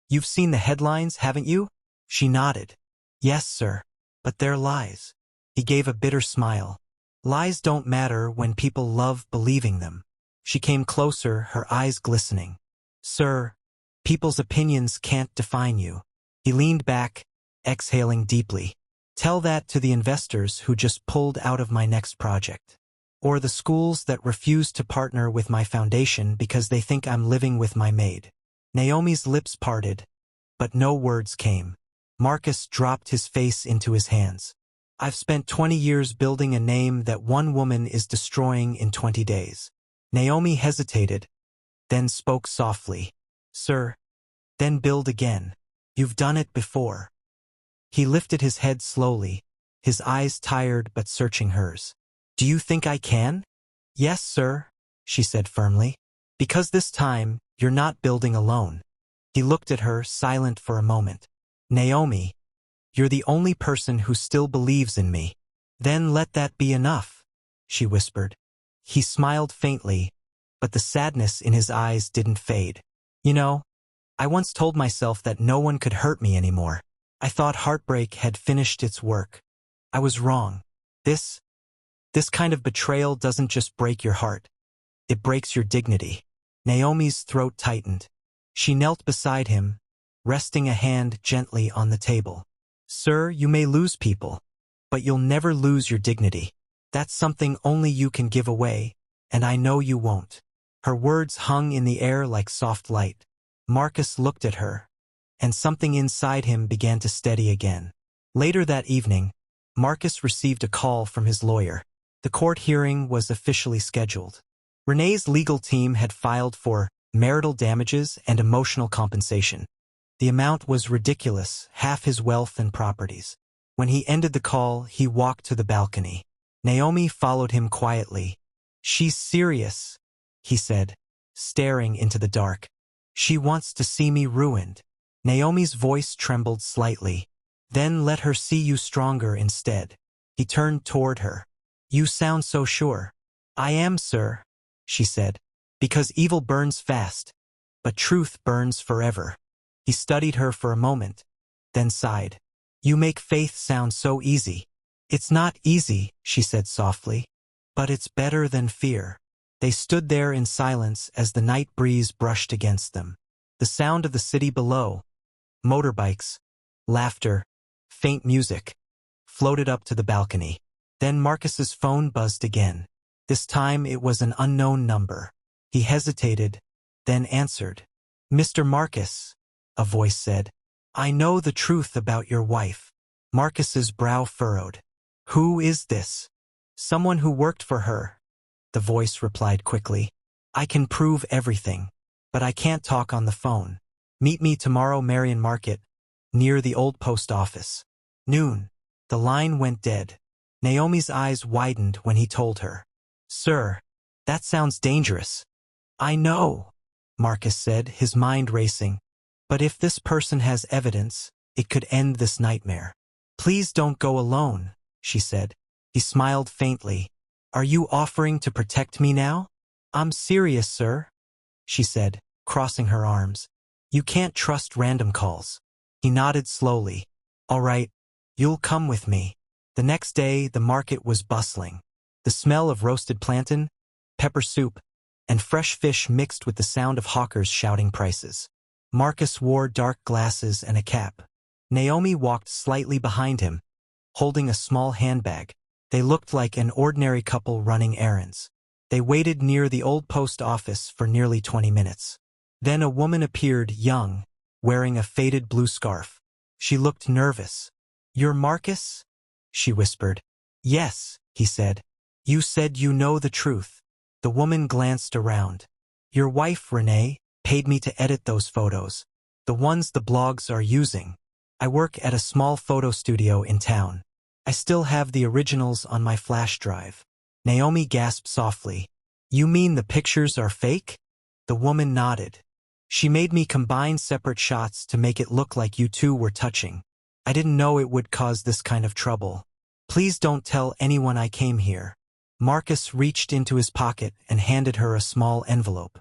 "You've seen the headlines, haven't you?" She nodded. "Yes, sir. But they're lies." He gave a bitter smile. "Lies don't matter when people love believing them." She came closer, her eyes glistening. "Sir, people's opinions can't define you." He leaned back, exhaling deeply. "Tell that to the investors who just pulled out of my next project. Or the schools that refuse to partner with my foundation because they think I'm living with my maid." Naomi's lips parted, but no words came. Marcus dropped his face into his hands. "I've spent 20 years building a name that one woman is destroying in 20 days. Naomi hesitated, then spoke softly. "Sir, then build again. You've done it before." He lifted his head slowly, his eyes tired but searching hers. "Do you think I can?" "Yes, sir," she said firmly. "Because this time, you're not building alone." He looked at her, silent for a moment. "Naomi, you're the only person who still believes in me." "Then let that be enough," she whispered. He smiled faintly, but the sadness in his eyes didn't fade. "You know, I once told myself that no one could hurt me anymore. I thought heartbreak had finished its work. I was wrong. This kind of betrayal doesn't just break your heart. It breaks your dignity." Naomi's throat tightened. She knelt beside him, resting a hand gently on the table. "Sir, you may lose people, but you'll never lose your dignity. That's something only you can give away, and I know you won't." Her words hung in the air like soft light. Marcus looked at her, and something inside him began to steady again. Later that evening, Marcus received a call from his lawyer. The court hearing was officially scheduled. Renee's legal team had filed for marital damages and emotional compensation. The amount was ridiculous, half his wealth and properties. When he ended the call, he walked to the balcony. Naomi followed him quietly. "She's serious," he said, staring into the dark. "She wants to see me ruined." Naomi's voice trembled slightly. "Then let her see you stronger instead." He turned toward her. "You sound so sure." "I am, sir," she said, "because evil burns fast, but truth burns forever." He studied her for a moment, then sighed. "You make faith sound so easy." "It's not easy," she said softly, "but it's better than fear." They stood there in silence as the night breeze brushed against them. The sound of the city below, motorbikes, laughter, faint music, floated up to the balcony. Then Marcus's phone buzzed again. This time it was an unknown number. He hesitated, then answered. "Mr. Marcus," a voice said, "I know the truth about your wife." Marcus's brow furrowed. "Who is this?" "Someone who worked for her," the voice replied quickly. "I can prove everything, but I can't talk on the phone." Meet me tomorrow Marion Market, near the old post office. Noon. The line went dead. Naomi's eyes widened when he told her. Sir, that sounds dangerous. I know, Marcus said, his mind racing. But if this person has evidence, it could end this nightmare. Please don't go alone, she said. He smiled faintly. Are you offering to protect me now? I'm serious, sir, she said, crossing her arms. You can't trust random calls. He nodded slowly. All right, you'll come with me. The next day, the market was bustling. The smell of roasted plantain, pepper soup, and fresh fish mixed with the sound of hawkers shouting prices. Marcus wore dark glasses and a cap. Naomi walked slightly behind him, holding a small handbag. They looked like an ordinary couple running errands. They waited near the old post office for nearly 20 minutes. Then a woman appeared, young, wearing a faded blue scarf. She looked nervous. You're Marcus? She whispered. Yes, he said. You said you know the truth. The woman glanced around. Your wife, Renee, paid me to edit those photos. The ones the blogs are using. I work at a small photo studio in town. I still have the originals on my flash drive. Naomi gasped softly. You mean the pictures are fake? The woman nodded. She made me combine separate shots to make it look like you two were touching. I didn't know it would cause this kind of trouble. Please don't tell anyone I came here. Marcus reached into his pocket and handed her a small envelope.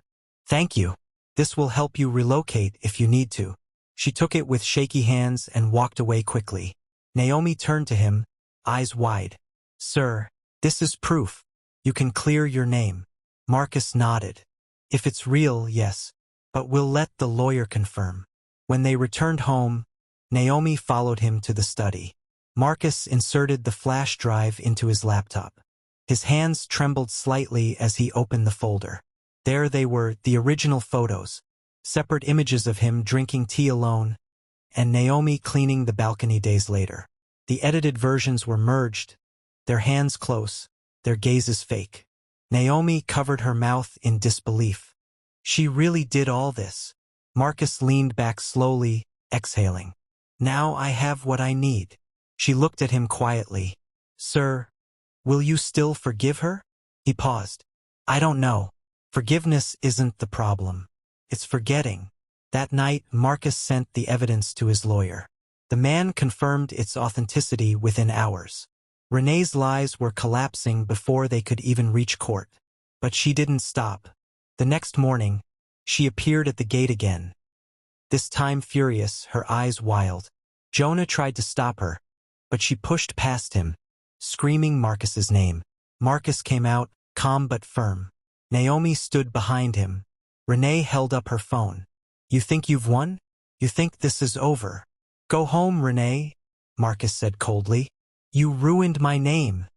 Thank you. This will help you relocate if you need to. She took it with shaky hands and walked away quickly. Naomi turned to him, eyes wide. Sir, this is proof. You can clear your name. Marcus nodded. If it's real, yes. But we'll let the lawyer confirm. When they returned home, Naomi followed him to the study. Marcus inserted the flash drive into his laptop. His hands trembled slightly as he opened the folder. There they were, the original photos, separate images of him drinking tea alone, and Naomi cleaning the balcony days later. The edited versions were merged, their hands close, their gazes fake. Naomi covered her mouth in disbelief. She really did all this. Marcus leaned back slowly, exhaling. Now I have what I need. She looked at him quietly. Sir, will you still forgive her? He paused. I don't know. Forgiveness isn't the problem. It's forgetting. That night, Marcus sent the evidence to his lawyer. The man confirmed its authenticity within hours. Renee's lies were collapsing before they could even reach court. But she didn't stop. The next morning, she appeared at the gate again. This time furious, her eyes wild. Jonah tried to stop her, but she pushed past him, screaming Marcus's name. Marcus came out, calm but firm. Naomi stood behind him. Renee held up her phone. You think you've won? You think this is over? Go home, Renee, Marcus said coldly. You ruined my name,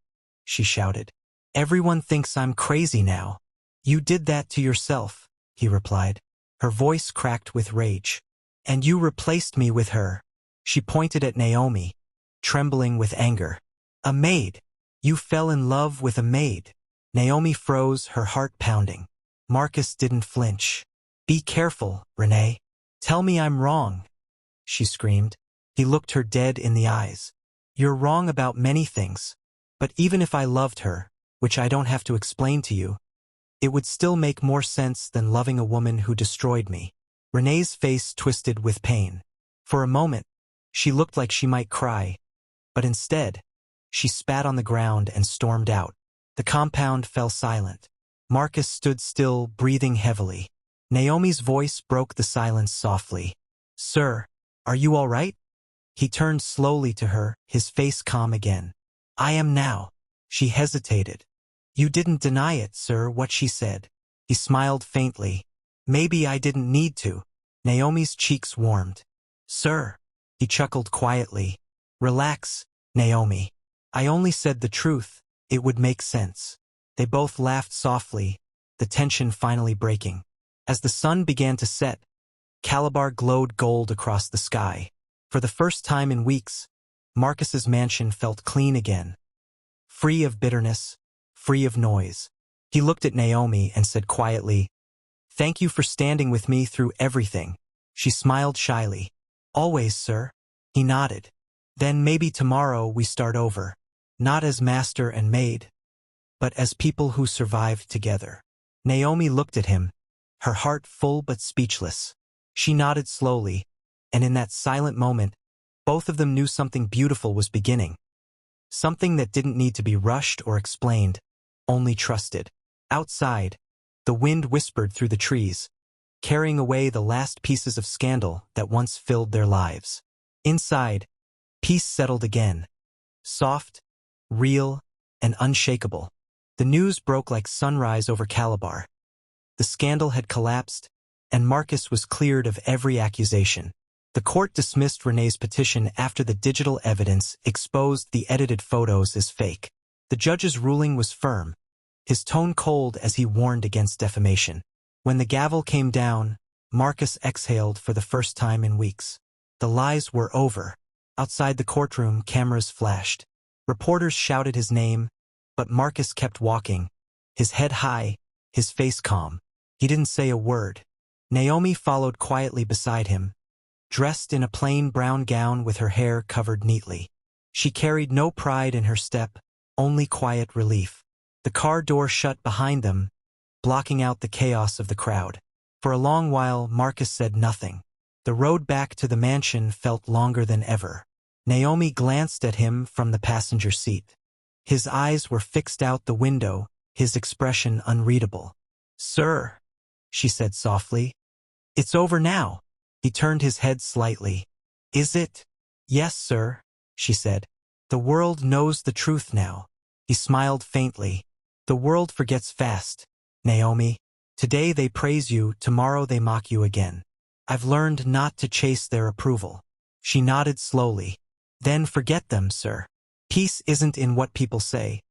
she shouted. Everyone thinks I'm crazy now. You did that to yourself, he replied. Her voice cracked with rage. And you replaced me with her. She pointed at Naomi, trembling with anger. A maid. You fell in love with a maid. Naomi froze, her heart pounding. Marcus didn't flinch. Be careful, Renee. Tell me I'm wrong, she screamed. He looked her dead in the eyes. You're wrong about many things. But even if I loved her, which I don't have to explain to you, it would still make more sense than loving a woman who destroyed me. Renee's face twisted with pain. For a moment, she looked like she might cry, but instead, she spat on the ground and stormed out. The compound fell silent. Marcus stood still, breathing heavily. Naomi's voice broke the silence softly. Sir, are you all right? He turned slowly to her, his face calm again. I am now. She hesitated. You didn't deny it, sir, what she said. He smiled faintly. Maybe I didn't need to. Naomi's cheeks warmed. Sir, he chuckled quietly. Relax, Naomi. I only said the truth. It would make sense. They both laughed softly, the tension finally breaking. As the sun began to set, Calabar glowed gold across the sky. For the first time in weeks, Marcus's mansion felt clean again. Free of bitterness, free of noise. He looked at Naomi and said quietly, Thank you for standing with me through everything. She smiled shyly. Always, sir. He nodded. Then maybe tomorrow we start over. Not as master and maid, but as people who survived together. Naomi looked at him, her heart full but speechless. She nodded slowly, and in that silent moment, both of them knew something beautiful was beginning. Something that didn't need to be rushed or explained, only trusted. Outside, the wind whispered through the trees, carrying away the last pieces of scandal that once filled their lives. Inside, peace settled again. Soft, real, and unshakable. The news broke like sunrise over Calabar. The scandal had collapsed, and Marcus was cleared of every accusation. The court dismissed Renee's petition after the digital evidence exposed the edited photos as fake. The judge's ruling was firm, his tone cold as he warned against defamation. When the gavel came down, Marcus exhaled for the first time in weeks. The lies were over. Outside the courtroom, cameras flashed. Reporters shouted his name, but Marcus kept walking, his head high, his face calm. He didn't say a word. Naomi followed quietly beside him, dressed in a plain brown gown with her hair covered neatly. She carried no pride in her step, only quiet relief. The car door shut behind them, blocking out the chaos of the crowd. For a long while, Marcus said nothing. The road back to the mansion felt longer than ever. Naomi glanced at him from the passenger seat. His eyes were fixed out the window, his expression unreadable. "Sir," she said softly. "It's over now." He turned his head slightly. "Is it?" "Yes, sir," she said. "The world knows the truth now." He smiled faintly. "The world forgets fast, Naomi. Today they praise you, tomorrow they mock you again. I've learned not to chase their approval." She nodded slowly. "Then forget them, sir. Peace isn't in what people say.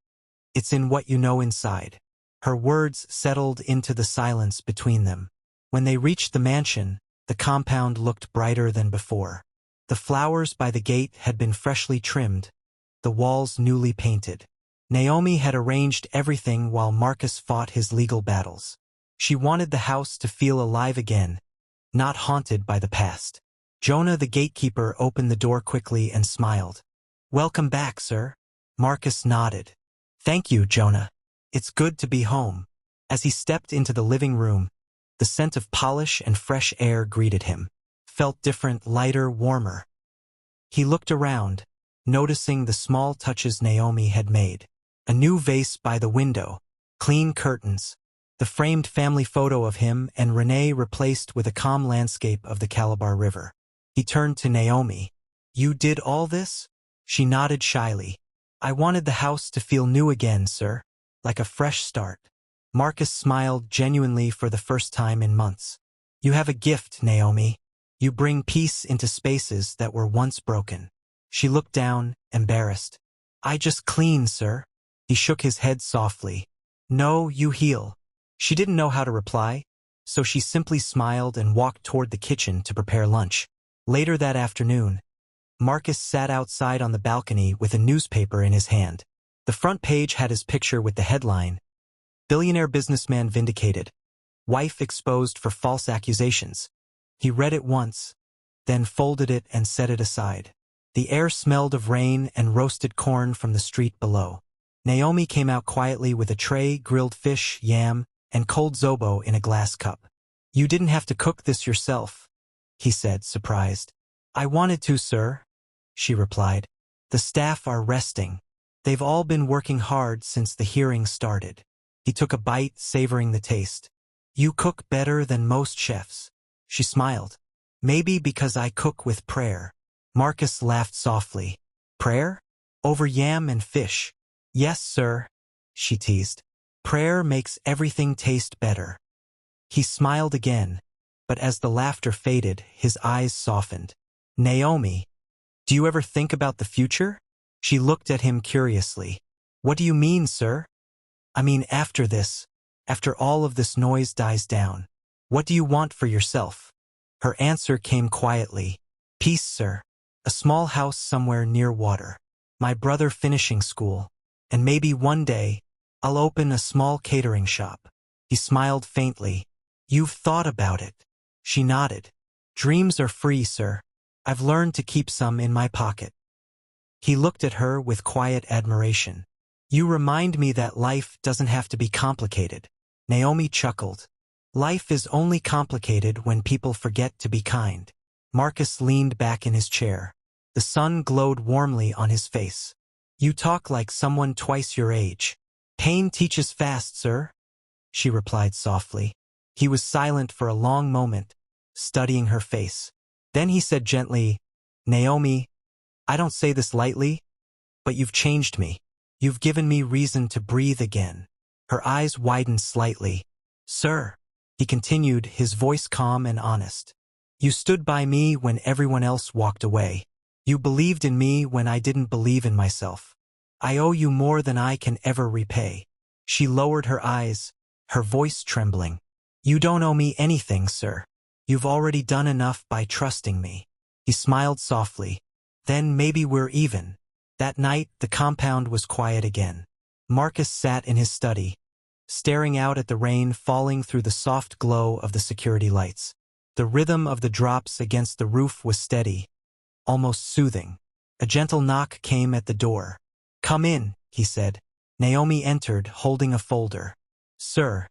It's in what you know inside." Her words settled into the silence between them. When they reached the mansion, the compound looked brighter than before. The flowers by the gate had been freshly trimmed, the walls newly painted. Naomi had arranged everything while Marcus fought his legal battles. She wanted the house to feel alive again, not haunted by the past. Jonah the gatekeeper opened the door quickly and smiled. "Welcome back, sir." Marcus nodded. "Thank you, Jonah. It's good to be home." As he stepped into the living room, the scent of polish and fresh air greeted him. Felt different, lighter, warmer. He looked around, noticing the small touches Naomi had made. A new vase by the window, clean curtains, the framed family photo of him and Renee replaced with a calm landscape of the Calabar River. He turned to Naomi. "You did all this?" She nodded shyly. "I wanted the house to feel new again, sir, like a fresh start." Marcus smiled genuinely for the first time in months. "You have a gift, Naomi. You bring peace into spaces that were once broken." She looked down, embarrassed. "I just clean, sir." He shook his head softly. "No, you heal." She didn't know how to reply, so she simply smiled and walked toward the kitchen to prepare lunch. Later that afternoon, Marcus sat outside on the balcony with a newspaper in his hand. The front page had his picture with the headline, "Billionaire businessman vindicated. Wife exposed for false accusations." He read it once, then folded it and set it aside. The air smelled of rain and roasted corn from the street below. Naomi came out quietly with a tray, grilled fish, yam, and cold zobo in a glass cup. "You didn't have to cook this yourself," he said, surprised. "I wanted to, sir," she replied. "The staff are resting. They've all been working hard since the hearing started." He took a bite, savoring the taste. "You cook better than most chefs." She smiled. "Maybe because I cook with prayer." Marcus laughed softly. "Prayer? Over yam and fish?" "Yes, sir," she teased. "Prayer makes everything taste better." He smiled again, but as the laughter faded, his eyes softened. "Naomi, do you ever think about the future?" She looked at him curiously. "What do you mean, sir?" "I mean after this, after all of this noise dies down. What do you want for yourself?" Her answer came quietly. "Peace, sir. A small house somewhere near water. My brother finishing school. And maybe one day, I'll open a small catering shop." He smiled faintly. "You've thought about it." She nodded. Dreams are free, sir. I've learned to keep some in my pocket. He looked at her with quiet admiration. You remind me that life doesn't have to be complicated. Naomi chuckled. Life is only complicated when people forget to be kind. Marcus leaned back in his chair. The sun glowed warmly on his face. You talk like someone twice your age. Pain teaches fast, sir, she replied softly. He was silent for a long moment, studying her face. Then he said gently, Naomi, I don't say this lightly, but you've changed me. You've given me reason to breathe again. Her eyes widened slightly. Sir, he continued, his voice calm and honest. You stood by me when everyone else walked away. You believed in me when I didn't believe in myself. I owe you more than I can ever repay. She lowered her eyes, her voice trembling. You don't owe me anything, sir. You've already done enough by trusting me. He smiled softly. Then maybe we're even. That night, the compound was quiet again. Marcus sat in his study, staring out at the rain falling through the soft glow of the security lights. The rhythm of the drops against the roof was steady, almost soothing. A gentle knock came at the door. Come in, he said. Naomi entered, holding a folder. Sir,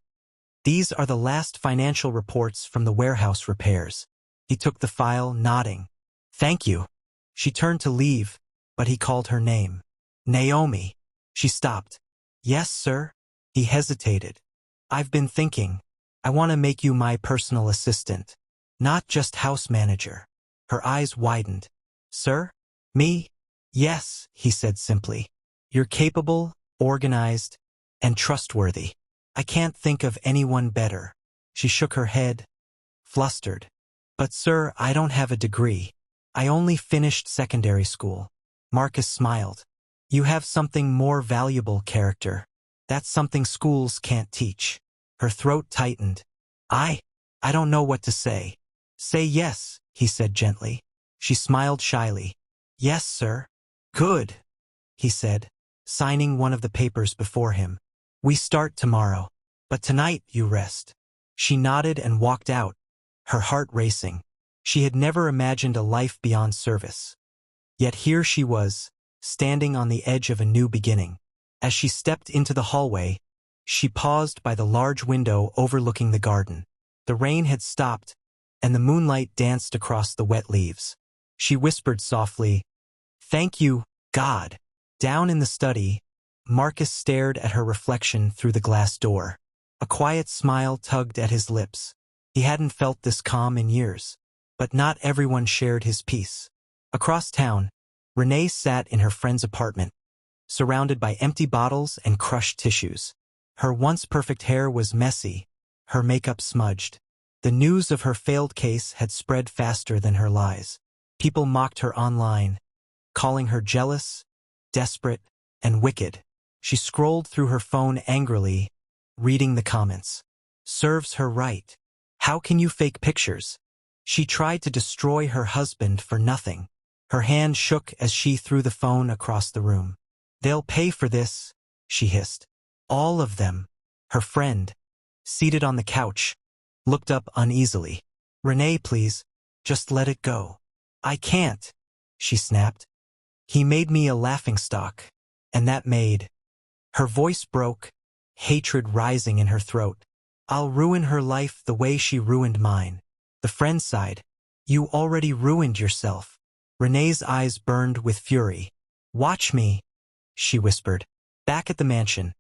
these are the last financial reports from the warehouse repairs. He took the file, nodding. Thank you. She turned to leave, but he called her name. Naomi. She stopped. Yes, sir? He hesitated. I've been thinking. I want to make you my personal assistant. Not just house manager. Her eyes widened. Sir? Me? Yes, he said simply. You're capable, organized, and trustworthy. I can't think of anyone better. She shook her head, flustered. But sir, I don't have a degree. I only finished secondary school. Marcus smiled. You have something more valuable, character. That's something schools can't teach. Her throat tightened. I don't know what to say. Say yes, he said gently. She smiled shyly. Yes, sir. Good, he said, signing one of the papers before him. We start tomorrow, but tonight you rest. She nodded and walked out, her heart racing. She had never imagined a life beyond service. Yet here she was, standing on the edge of a new beginning. As she stepped into the hallway, she paused by the large window overlooking the garden. The rain had stopped, and the moonlight danced across the wet leaves. She whispered softly, Thank you, God. Down in the study, Marcus stared at her reflection through the glass door. A quiet smile tugged at his lips. He hadn't felt this calm in years. But not everyone shared his peace. Across town, Renee sat in her friend's apartment, surrounded by empty bottles and crushed tissues. Her once perfect hair was messy, her makeup smudged. The news of her failed case had spread faster than her lies. People mocked her online, calling her jealous, desperate, and wicked. She scrolled through her phone angrily, reading the comments. Serves her right. How can you fake pictures? She tried to destroy her husband for nothing. Her hand shook as she threw the phone across the room. They'll pay for this, she hissed. All of them. Her friend, seated on the couch, looked up uneasily. Renee, please, just let it go. I can't, she snapped. He made me a laughingstock, and that made. Her voice broke, hatred rising in her throat. I'll ruin her life the way she ruined mine. The friend sighed. You already ruined yourself. Renee's eyes burned with fury. Watch me, she whispered. Back at the mansion,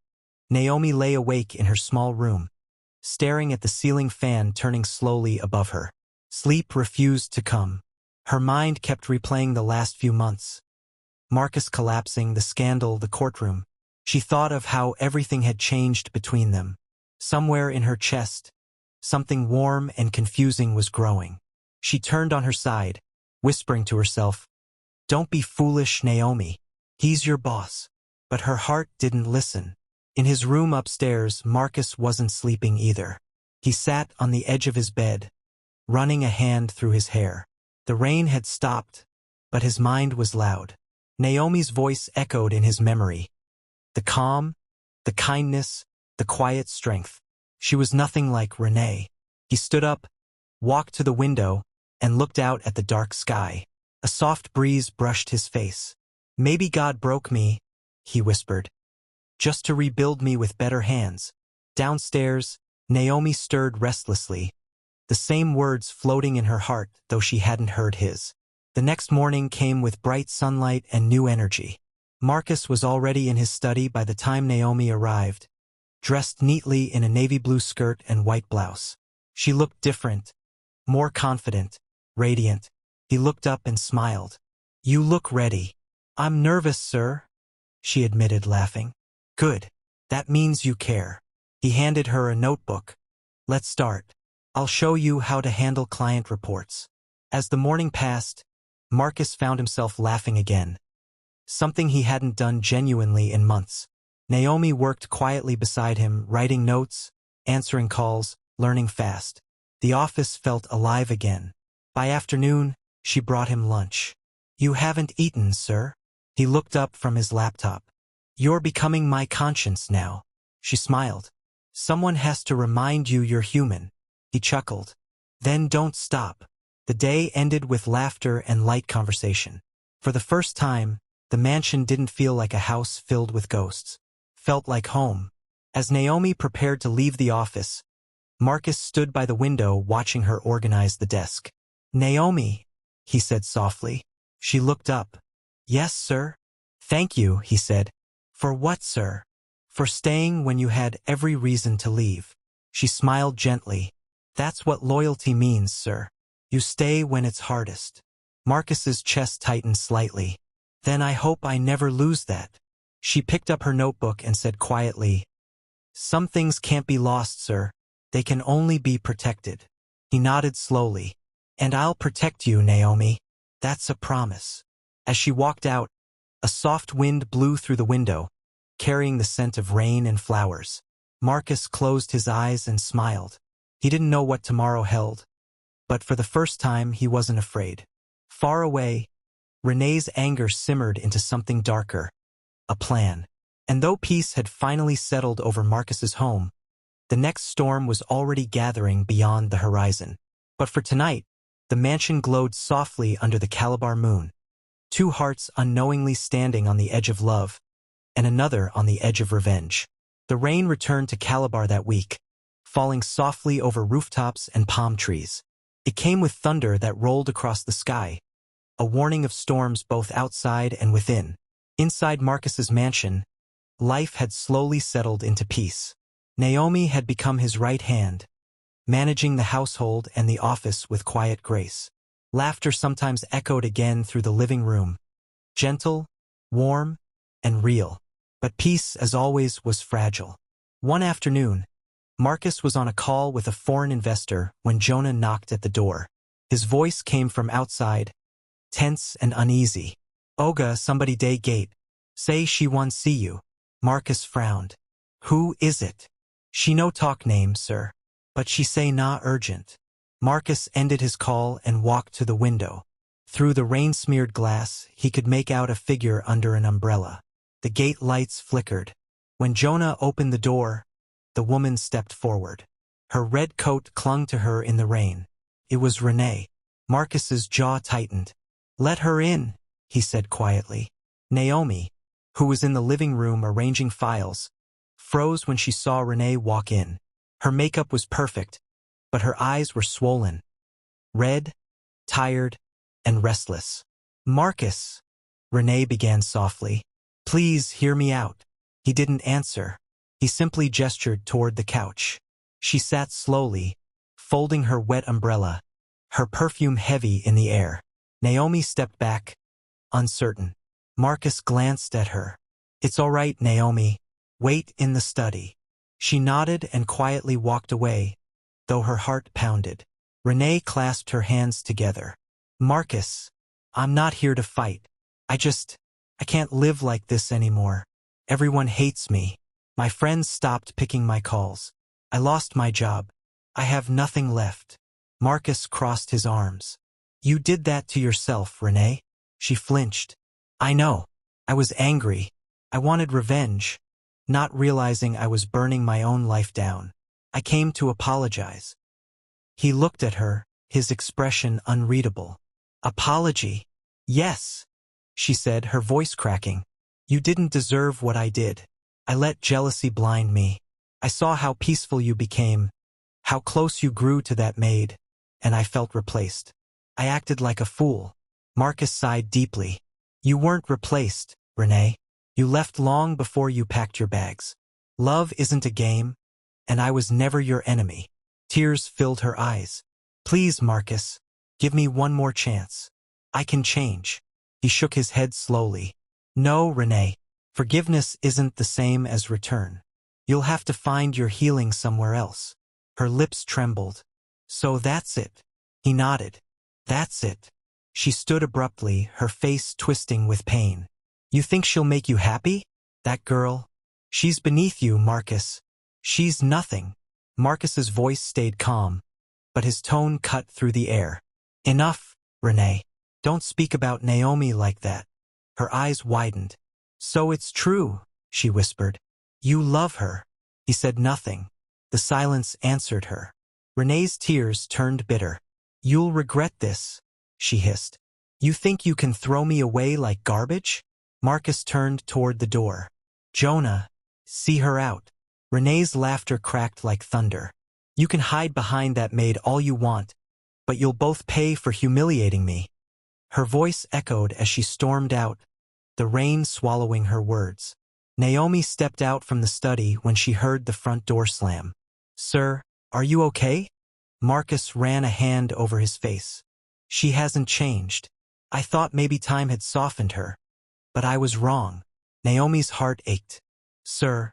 Naomi lay awake in her small room, staring at the ceiling fan turning slowly above her. Sleep refused to come. Her mind kept replaying the last few months. Marcus collapsing, the scandal, the courtroom. She thought of how everything had changed between them. Somewhere in her chest, something warm and confusing was growing. She turned on her side, whispering to herself, Don't be foolish, Naomi. He's your boss. But her heart didn't listen. In his room upstairs, Marcus wasn't sleeping either. He sat on the edge of his bed, running a hand through his hair. The rain had stopped, but his mind was loud. Naomi's voice echoed in his memory. The calm, the kindness, the quiet strength. She was nothing like Renee. He stood up, walked to the window, and looked out at the dark sky. A soft breeze brushed his face. "Maybe God broke me," he whispered, "just to rebuild me with better hands." Downstairs, Naomi stirred restlessly, the same words floating in her heart though she hadn't heard his. The next morning came with bright sunlight and new energy. Marcus was already in his study by the time Naomi arrived, dressed neatly in a navy blue skirt and white blouse. She looked different, more confident, radiant. He looked up and smiled. "You look ready." "I'm nervous, sir," she admitted, laughing. "Good. That means you care." He handed her a notebook. "Let's start. I'll show you how to handle client reports." As the morning passed, Marcus found himself laughing again, something he hadn't done genuinely in months. Naomi worked quietly beside him, writing notes, answering calls, learning fast. The office felt alive again. By afternoon, she brought him lunch. "You haven't eaten, sir?" He looked up from his laptop. "You're becoming my conscience now." She smiled. "Someone has to remind you you're human." He chuckled. "Then don't stop." The day ended with laughter and light conversation. For the first time, the mansion didn't feel like a house filled with ghosts. Felt like home. As Naomi prepared to leave the office, Marcus stood by the window watching her organize the desk. "Naomi," he said softly. She looked up. "Yes, sir?" "Thank you," he said. "For what, sir?" "For staying when you had every reason to leave." She smiled gently. "That's what loyalty means, sir. You stay when it's hardest." Marcus's chest tightened slightly. "Then I hope I never lose that." She picked up her notebook and said quietly, "Some things can't be lost, sir. They can only be protected." He nodded slowly. "And I'll protect you, Naomi. That's a promise." As she walked out, a soft wind blew through the window, carrying the scent of rain and flowers. Marcus closed his eyes and smiled. He didn't know what tomorrow held, but for the first time he wasn't afraid. Far away, Renee's anger simmered into something darker. A plan. And though peace had finally settled over Marcus's home, the next storm was already gathering beyond the horizon. But for tonight, the mansion glowed softly under the Calabar moon. Two hearts unknowingly standing on the edge of love, and another on the edge of revenge. The rain returned to Calabar that week, falling softly over rooftops and palm trees. It came with thunder that rolled across the sky, a warning of storms both outside and within. Inside Marcus's mansion, life had slowly settled into peace. Naomi had become his right hand, managing the household and the office with quiet grace. Laughter sometimes echoed again through the living room, gentle, warm, and real. But peace, as always, was fragile. One afternoon, Marcus was on a call with a foreign investor when Jonah knocked at the door. His voice came from outside, tense and uneasy. "Oga, somebody day gate. Say she want see you." Marcus frowned. "Who is it?" "She no talk name, sir. But she say nah urgent." Marcus ended his call and walked to the window. Through the rain-smeared glass, he could make out a figure under an umbrella. The gate lights flickered. When Jonah opened the door, the woman stepped forward. Her red coat clung to her in the rain. It was Renee. Marcus's jaw tightened. "Let her in," he said quietly. Naomi, who was in the living room arranging files, froze when she saw Renee walk in. Her makeup was perfect, but her eyes were swollen, red, tired, and restless. "Marcus," Renee began softly. "Please hear me out." He didn't answer. He simply gestured toward the couch. She sat slowly, folding her wet umbrella, her perfume heavy in the air. Naomi stepped back, uncertain. Marcus glanced at her. "It's all right, Naomi. Wait in the study." She nodded and quietly walked away, though her heart pounded. Renee clasped her hands together. "Marcus, I'm not here to fight. I can't live like this anymore. Everyone hates me. My friends stopped picking my calls. I lost my job. I have nothing left." Marcus crossed his arms. "You did that to yourself, Renee." She flinched. "I know. I was angry. I wanted revenge, not realizing I was burning my own life down. I came to apologize." He looked at her, his expression unreadable. Apology. Yes, she said, her voice cracking. You didn't deserve what I did. I let jealousy blind me. I saw how peaceful you became, how close you grew to that maid, and I felt replaced. I acted like a fool. Marcus sighed deeply. You weren't replaced, Renee. You left long before you packed your bags. Love isn't a game, and I was never your enemy. Tears filled her eyes. Please, Marcus, give me one more chance. I can change. He shook his head slowly. No, Renee. Forgiveness isn't the same as return. You'll have to find your healing somewhere else. Her lips trembled. So that's it. He nodded. That's it. She stood abruptly, her face twisting with pain. You think she'll make you happy? That girl? She's beneath you, Marcus. She's nothing. Marcus's voice stayed calm, but his tone cut through the air. Enough, Renee. Don't speak about Naomi like that. Her eyes widened. So it's true, she whispered. You love her. He said nothing. The silence answered her. Renee's tears turned bitter. You'll regret this, she hissed. You think you can throw me away like garbage? Marcus turned toward the door. Jonah, see her out. Renee's laughter cracked like thunder. You can hide behind that maid all you want, but you'll both pay for humiliating me. Her voice echoed as she stormed out, the rain swallowing her words. Naomi stepped out from the study when she heard the front door slam. Sir, are you okay? Marcus ran a hand over his face. She hasn't changed. I thought maybe time had softened her, but I was wrong. Naomi's heart ached. Sir,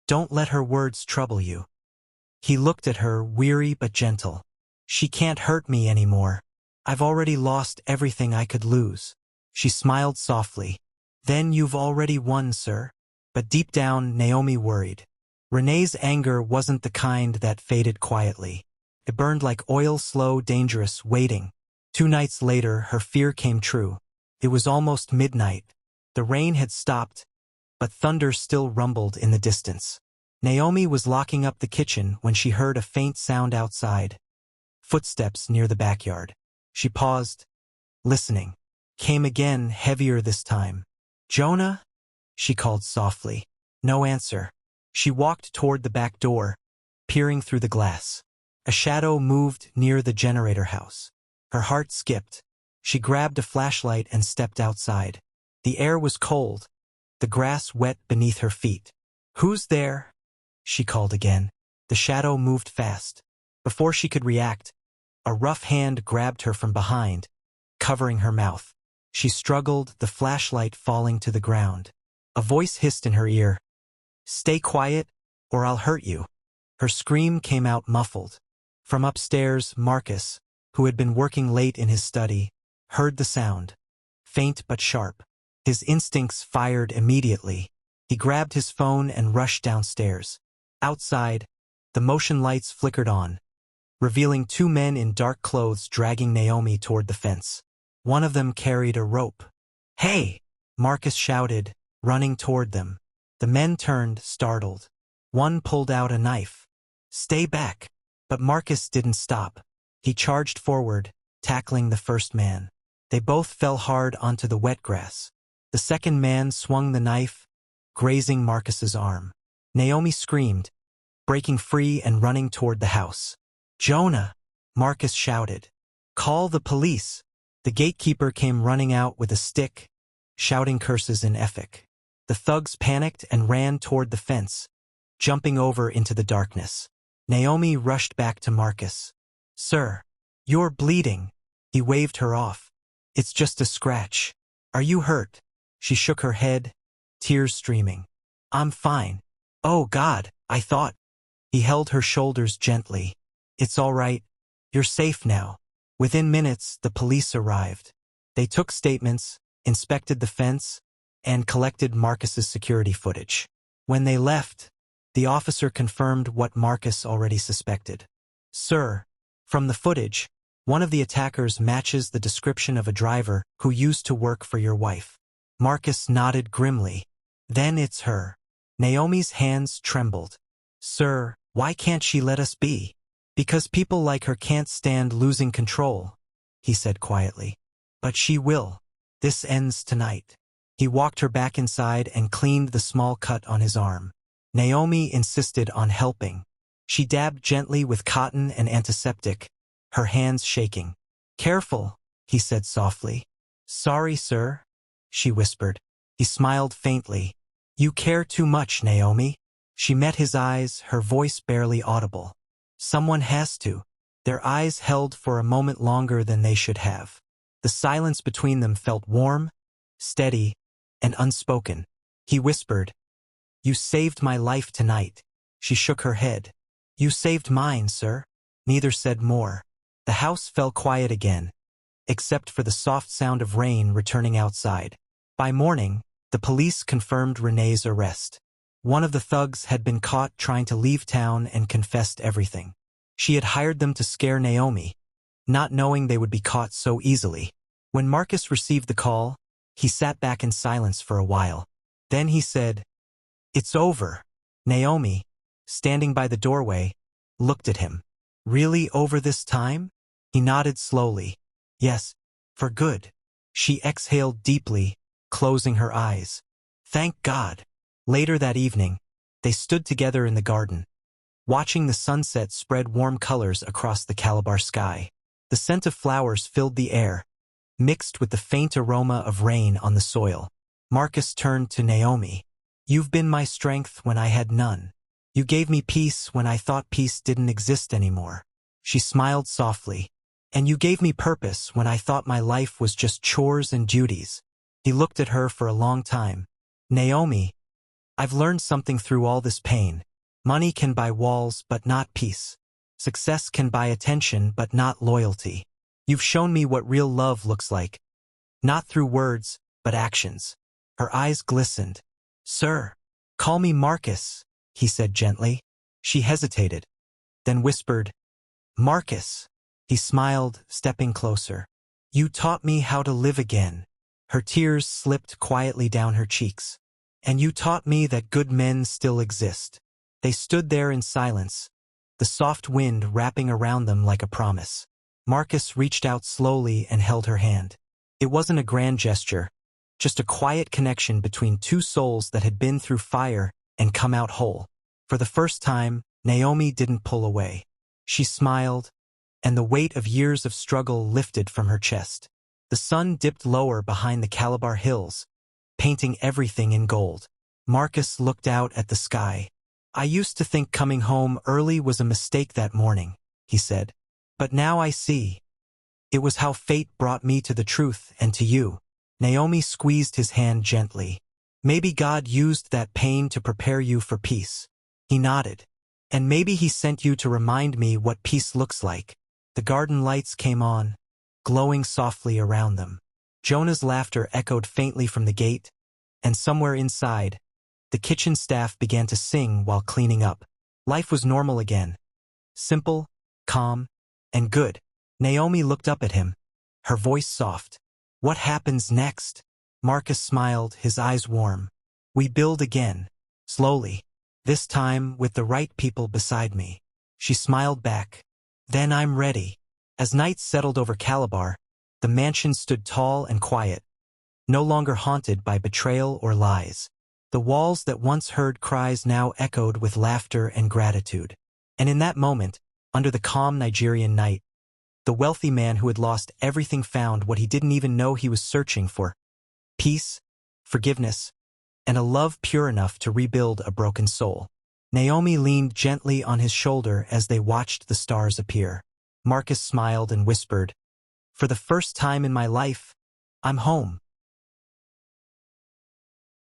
don't let her words trouble you. He looked at her, weary but gentle. She can't hurt me anymore. I've already lost everything I could lose. She smiled softly. Then you've already won, sir. But deep down, Naomi worried. Renee's anger wasn't the kind that faded quietly. It burned like oil, slow, dangerous, waiting. 2 nights later, her fear came true. It was almost midnight. The rain had stopped, but thunder still rumbled in the distance. Naomi was locking up the kitchen when she heard a faint sound outside. Footsteps near the backyard. She paused, listening. Came again, heavier this time. Jonah? She called softly. No answer. She walked toward the back door, peering through the glass. A shadow moved near the generator house. Her heart skipped. She grabbed a flashlight and stepped outside. The air was cold, the grass wet beneath her feet. Who's there? She called again. The shadow moved fast. Before she could react, a rough hand grabbed her from behind, covering her mouth. She struggled, the flashlight falling to the ground. A voice hissed in her ear. Stay quiet, or I'll hurt you. Her scream came out muffled. From upstairs, Marcus, who had been working late in his study, heard the sound. Faint but sharp. His instincts fired immediately. He grabbed his phone and rushed downstairs. Outside, the motion lights flickered on, revealing 2 men in dark clothes dragging Naomi toward the fence. One of them carried a rope. Hey! Marcus shouted, running toward them. The men turned, startled. One pulled out a knife. Stay back! But Marcus didn't stop. He charged forward, tackling the first man. They both fell hard onto the wet grass. The second man swung the knife, grazing Marcus's arm. Naomi screamed, breaking free and running toward the house. Jonah! Marcus shouted. Call the police! The gatekeeper came running out with a stick, shouting curses in Efik. The thugs panicked and ran toward the fence, jumping over into the darkness. Naomi rushed back to Marcus. Sir, you're bleeding. He waved her off. It's just a scratch. Are you hurt? She shook her head, tears streaming. I'm fine. Oh God, I thought. He held her shoulders gently. It's all right. You're safe now. Within minutes, the police arrived. They took statements, inspected the fence, and collected Marcus's security footage. When they left, the officer confirmed what Marcus already suspected. Sir, from the footage, one of the attackers matches the description of a driver who used to work for your wife. Marcus nodded grimly. Then it's her. Naomi's hands trembled. Sir, why can't she let us be? Because people like her can't stand losing control, he said quietly. But she will. This ends tonight. He walked her back inside and cleaned the small cut on his arm. Naomi insisted on helping. She dabbed gently with cotton and antiseptic, her hands shaking. Careful, he said softly. Sorry, sir, she whispered. He smiled faintly. You care too much, Naomi. She met his eyes, her voice barely audible. Someone has to. Their eyes held for a moment longer than they should have. The silence between them felt warm, steady, and unspoken. He whispered, You saved my life tonight. She shook her head. You saved mine, sir. Neither said more. The house fell quiet again, except for the soft sound of rain returning outside. By morning, the police confirmed Renee's arrest. One of the thugs had been caught trying to leave town and confessed everything. She had hired them to scare Naomi, not knowing they would be caught so easily. When Marcus received the call, he sat back in silence for a while. Then he said, It's over. Naomi, standing by the doorway, looked at him. Really over this time? He nodded slowly. Yes, for good. She exhaled deeply, closing her eyes. Thank God. Later that evening, they stood together in the garden, watching the sunset spread warm colors across the Calabar sky. The scent of flowers filled the air, mixed with the faint aroma of rain on the soil. Marcus turned to Naomi. You've been my strength when I had none. You gave me peace when I thought peace didn't exist anymore. She smiled softly. And you gave me purpose when I thought my life was just chores and duties. He looked at her for a long time. Naomi, I've learned something through all this pain. Money can buy walls, but not peace. Success can buy attention, but not loyalty. You've shown me what real love looks like. Not through words, but actions. Her eyes glistened. Sir, call me Marcus, he said gently. She hesitated, then whispered, Marcus. He smiled, stepping closer. You taught me how to live again. Her tears slipped quietly down her cheeks. And you taught me that good men still exist. They stood there in silence, the soft wind wrapping around them like a promise. Marcus reached out slowly and held her hand. It wasn't a grand gesture, just a quiet connection between two souls that had been through fire and come out whole. For the first time, Naomi didn't pull away. She smiled, and the weight of years of struggle lifted from her chest. The sun dipped lower behind the Calabar hills, painting everything in gold. Marcus looked out at the sky. I used to think coming home early was a mistake that morning, he said. But now I see. It was how fate brought me to the truth and to you. Naomi squeezed his hand gently. Maybe God used that pain to prepare you for peace. He nodded. And maybe he sent you to remind me what peace looks like. The garden lights came on, glowing softly around them. Jonah's laughter echoed faintly from the gate, and somewhere inside, the kitchen staff began to sing while cleaning up. Life was normal again. Simple, calm, and good. Naomi looked up at him, her voice soft. What happens next? Marcus smiled, his eyes warm. We build again, slowly, this time with the right people beside me. She smiled back. Then I'm ready. As night settled over Calabar, the mansion stood tall and quiet, no longer haunted by betrayal or lies. The walls that once heard cries now echoed with laughter and gratitude. And in that moment, under the calm Nigerian night, the wealthy man who had lost everything found what he didn't even know he was searching for: peace, forgiveness, and a love pure enough to rebuild a broken soul. Naomi leaned gently on his shoulder as they watched the stars appear. Marcus smiled and whispered, For the first time in my life, I'm home.